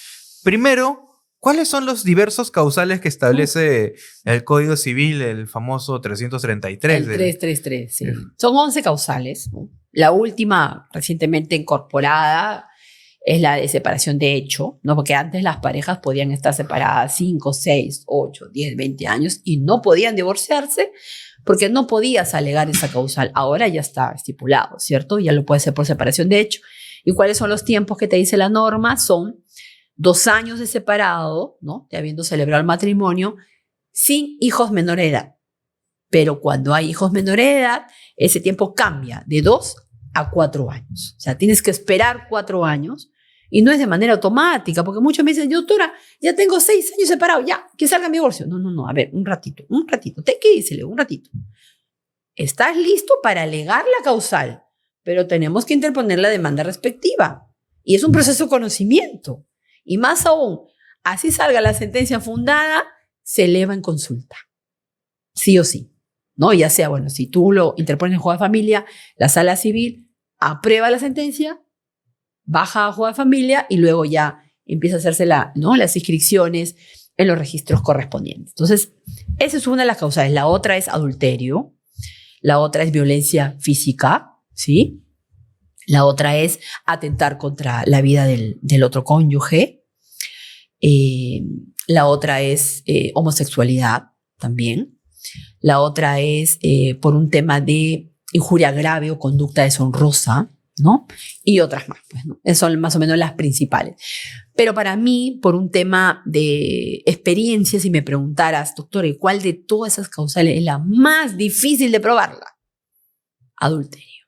Speaker 2: Primero, ¿cuáles son los diversos causales que establece el Código Civil, el famoso 333?
Speaker 1: El 333, sí. Son 11 causales, ¿no? La última recientemente incorporada es la de separación de hecho, ¿no? Porque antes las parejas podían estar separadas 5, 6, 8, 10, 20 años y no podían divorciarse porque no podías alegar esa causal. Ahora ya está estipulado, ¿cierto? Ya lo puede ser por separación de hecho. ¿Y cuáles son los tiempos que te dice la norma? Son 2 años de separado, ¿no? De habiendo celebrado el matrimonio, sin hijos menores de edad. Pero cuando hay hijos menores de edad, ese tiempo cambia de 2 a 4 años. O sea, tienes que esperar 4 años y no es de manera automática, porque muchos me dicen, doctora, ya tengo 6 años separado, ya, que salga mi divorcio. No, a ver, un ratito. ¿Qué dice, Leo? Un ratito. Estás listo para alegar la causal, pero tenemos que interponer la demanda respectiva. Y es un proceso de conocimiento. Y más aún, así salga la sentencia fundada, se eleva en consulta. Sí o sí. ¿No? Ya sea, bueno, si tú lo interpones en juego de familia, la sala civil aprueba la sentencia, baja a juego de familia y luego ya empieza a hacerse las inscripciones en los registros correspondientes. Entonces, esa es una de las causales. La otra es adulterio. La otra es violencia física, ¿sí? La otra es atentar contra la vida del otro cónyuge. La otra es homosexualidad también. La otra es por un tema de injuria grave o conducta deshonrosa, ¿no? Y otras más, pues, ¿no? Esas son más o menos las principales. Pero para mí, por un tema de experiencia, si me preguntaras, doctor, ¿y cuál de todas esas causales es la más difícil de probarla? Adulterio.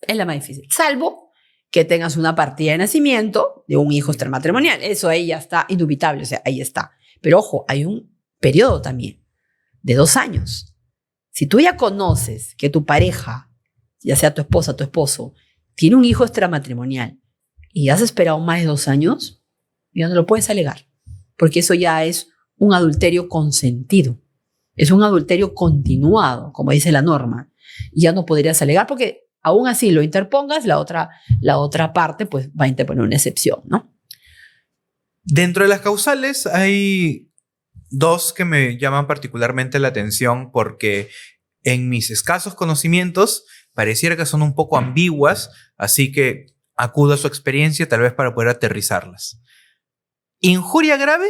Speaker 1: Es la más difícil. Salvo que tengas una partida de nacimiento de un hijo extramatrimonial. Eso ahí ya está indubitable, o sea, ahí está. Pero ojo, hay un periodo también de 2 años. Si tú ya conoces que tu pareja, ya sea tu esposa, tu esposo, tiene un hijo extramatrimonial y has esperado más de 2 años, ya no lo puedes alegar, porque eso ya es un adulterio consentido. Es un adulterio continuado, como dice la norma. Y ya no podrías alegar porque aún así lo interpongas, la otra parte pues va a interponer una excepción, ¿no?
Speaker 2: Dentro de las causales hay 2 que me llaman particularmente la atención porque en mis escasos conocimientos pareciera que son un poco ambiguas, así que acudo a su experiencia tal vez para poder aterrizarlas. Injuria grave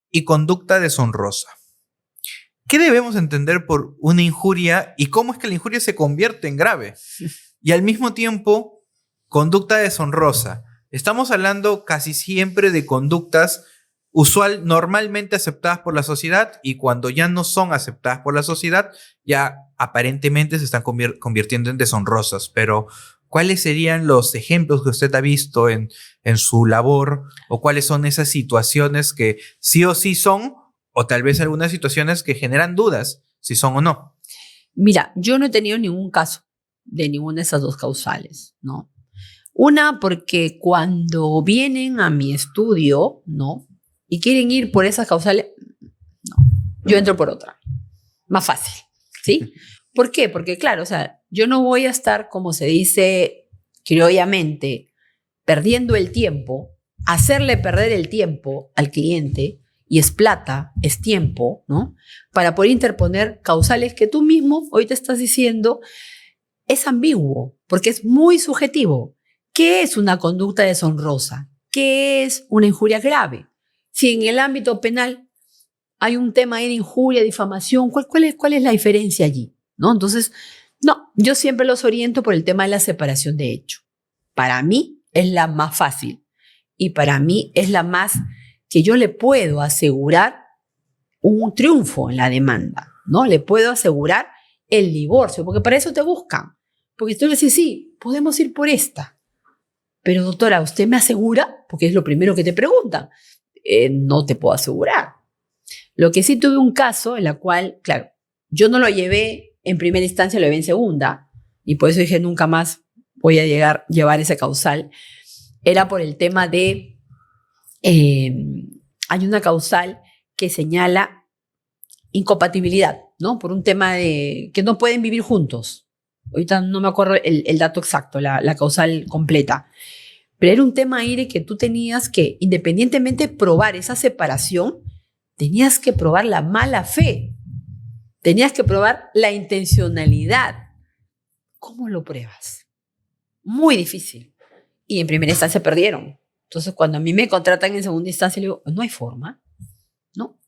Speaker 2: y conducta deshonrosa. ¿Qué debemos entender por una injuria y cómo es que la injuria se convierte en grave? Y al mismo tiempo, conducta deshonrosa. Estamos hablando casi siempre de conductas normalmente aceptadas por la sociedad, y cuando ya no son aceptadas por la sociedad, ya aparentemente se están convirtiendo en deshonrosas. Pero, ¿cuáles serían los ejemplos que usted ha visto en su labor? ¿O cuáles son esas situaciones que sí o sí son, o tal vez algunas situaciones que generan dudas si son o no?
Speaker 1: Mira, yo no he tenido ningún caso de ninguna de esas dos causales, ¿no? Una, porque cuando vienen a mi estudio, ¿no? Y quieren ir por esas causales, no, yo entro por otra, más fácil, ¿sí? ¿Por qué? Porque claro, o sea, yo no voy a estar, como se dice criollamente, perdiendo el tiempo, hacerle perder el tiempo al cliente, y es plata, es tiempo, ¿no? Para poder interponer causales que tú mismo hoy te estás diciendo es ambiguo, porque es muy subjetivo. ¿Qué es una conducta deshonrosa? ¿Qué es una injuria grave? Si en el ámbito penal hay un tema ahí de injuria, difamación, ¿cuál es la diferencia allí? ¿No? Entonces, no, yo siempre los oriento por el tema de la separación de hecho. Para mí es la más fácil y para mí es la más que yo le puedo asegurar un triunfo en la demanda, ¿no? Le puedo asegurar el divorcio, porque para eso te buscan. Porque tú le dices, sí, podemos ir por esta. Pero doctora, ¿usted me asegura? Porque es lo primero que te preguntan. No te puedo asegurar. Lo que sí tuve un caso en la cual, claro, yo no lo llevé en primera instancia, lo llevé en segunda, y por eso dije nunca más voy a llevar ese causal. Era por el tema de, hay una causal que señala incompatibilidad, ¿no? Por un tema de que no pueden vivir juntos. Ahorita no me acuerdo el dato exacto, la causal completa. Pero era un tema ahí de que tú tenías que, independientemente de probar esa separación, tenías que probar la mala fe. Tenías que probar la intencionalidad. ¿Cómo lo pruebas? Muy difícil. Y en primera instancia perdieron. Entonces, cuando a mí me contratan en segunda instancia, le digo, no hay forma. ¿No?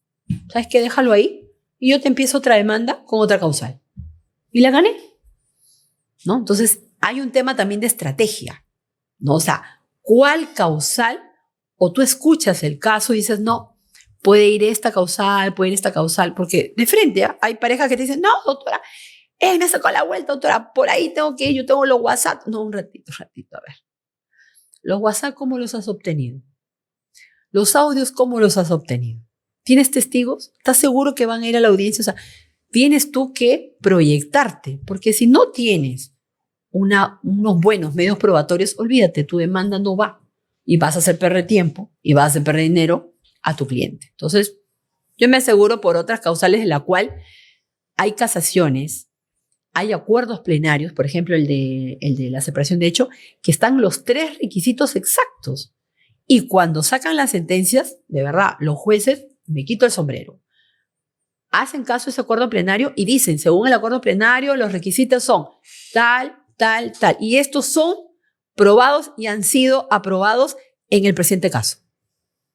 Speaker 1: ¿Sabes qué? Déjalo ahí. Y yo te empiezo otra demanda con otra causal. Y la gané. ¿No? Entonces, hay un tema también de estrategia, ¿no? O sea, ¿cuál causal? O tú escuchas el caso y dices, no, puede ir esta causal, puede ir esta causal, porque de frente hay parejas que te dicen, no, doctora, me sacó la vuelta, doctora, por ahí tengo que ir, yo tengo los WhatsApp. No, un ratito, a ver. Los WhatsApp, ¿cómo los has obtenido? Los audios, ¿cómo los has obtenido? ¿Tienes testigos? ¿Estás seguro que van a ir a la audiencia? O sea, tienes tú que proyectarte, porque si no tienes unos buenos medios probatorios, olvídate, tu demanda no va y vas a hacer perder tiempo y vas a hacer perder dinero a tu cliente. Entonces, yo me aseguro por otras causales en la cual hay casaciones, hay acuerdos plenarios, por ejemplo, el de la separación de hecho, que están los 3 requisitos exactos. Y cuando sacan las sentencias, de verdad, los jueces, me quito el sombrero. Hacen caso a ese acuerdo plenario y dicen, según el acuerdo plenario, los requisitos son tal. Y estos son probados y han sido aprobados en el presente caso.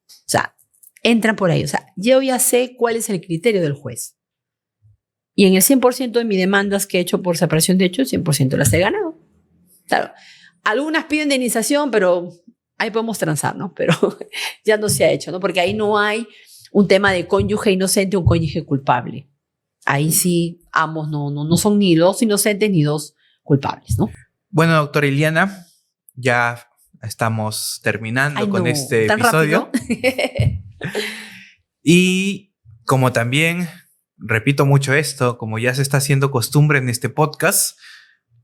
Speaker 1: O sea, entran por ahí. O sea, yo ya sé cuál es el criterio del juez. Y en el 100% de mis demandas que he hecho por separación de hechos, 100% las he ganado. Claro, algunas piden indemnización, pero ahí podemos transar, ¿no? Pero ya no se ha hecho, ¿no? Porque ahí no hay un tema de cónyuge inocente o un cónyuge culpable. Ahí sí, ambos no son ni dos inocentes ni dos culpables, ¿no?
Speaker 2: Bueno, doctora Iliana, ya estamos terminando con este
Speaker 1: ¿tan
Speaker 2: episodio. Y como también, repito mucho esto, como ya se está haciendo costumbre en este podcast,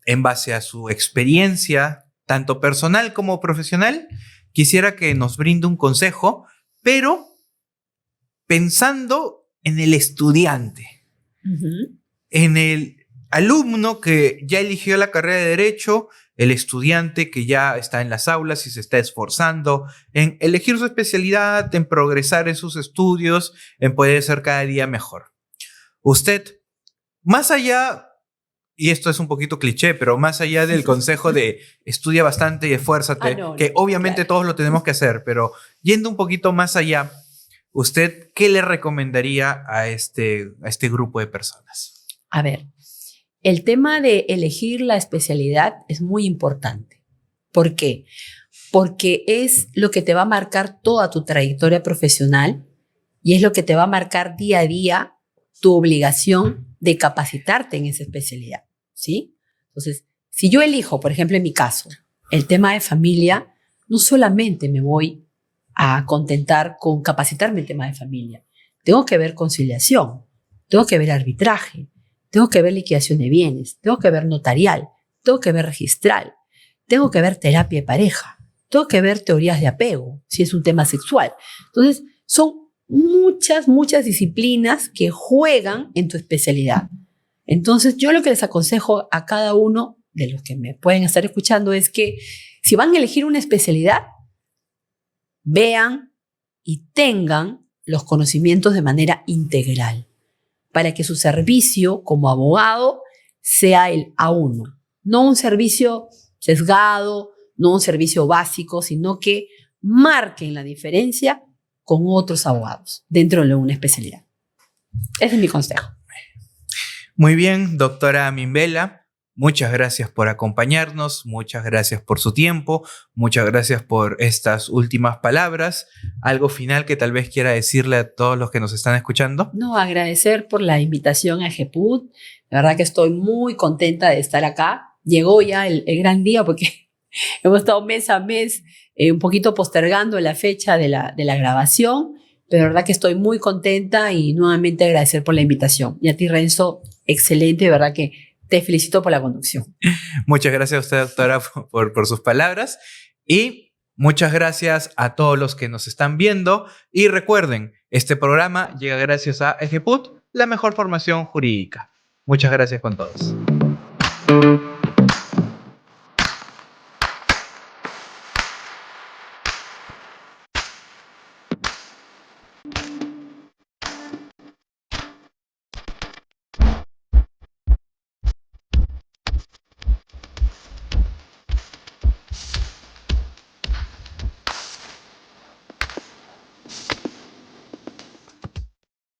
Speaker 2: en base a su experiencia, tanto personal como profesional, quisiera que nos brinde un consejo, pero pensando en el estudiante, en el alumno que ya eligió la carrera de Derecho, el estudiante que ya está en las aulas y se está esforzando en elegir su especialidad, en progresar en sus estudios, en poder ser cada día mejor. Usted, más allá y esto es un poquito cliché, pero más allá del consejo de estudia bastante y esfuérzate, que obviamente
Speaker 1: claro.
Speaker 2: todos lo tenemos que hacer, pero yendo un poquito más allá, ¿usted qué le recomendaría a este grupo de personas?
Speaker 1: A ver, el tema de elegir la especialidad es muy importante. ¿Por qué? Porque es lo que te va a marcar toda tu trayectoria profesional y es lo que te va a marcar día a día tu obligación de capacitarte en esa especialidad, ¿sí? Entonces, si yo elijo, por ejemplo, en mi caso, el tema de familia, no solamente me voy a contentar con capacitarme en tema de familia. Tengo que ver conciliación, tengo que ver arbitraje, tengo que ver liquidación de bienes, tengo que ver notarial, tengo que ver registral, tengo que ver terapia de pareja, tengo que ver teorías de apego, si es un tema sexual. Entonces, son muchas disciplinas que juegan en tu especialidad. Entonces, yo lo que les aconsejo a cada uno de los que me pueden estar escuchando es que si van a elegir una especialidad, vean y tengan los conocimientos de manera integral para que su servicio como abogado sea el A1, no un servicio sesgado, no un servicio básico, sino que marquen la diferencia con otros abogados dentro de una especialidad. Ese es mi consejo.
Speaker 2: Muy bien, doctora Mimbela. Muchas gracias por acompañarnos, muchas gracias por su tiempo, muchas gracias por estas últimas palabras. ¿Algo final que tal vez quiera decirle a todos los que nos están escuchando?
Speaker 1: No, agradecer por la invitación a GEPUT. La verdad que estoy muy contenta de estar acá. Llegó ya el gran día porque hemos estado mes a mes un poquito postergando la fecha de la grabación, pero la verdad que estoy muy contenta y nuevamente agradecer por la invitación. Y a ti, Renzo, excelente, de verdad que te felicito por la conducción.
Speaker 2: Muchas gracias a usted, doctora, por sus palabras. Y muchas gracias a todos los que nos están viendo. Y recuerden, este programa llega gracias a EGPUT, la mejor formación jurídica. Muchas gracias con todos.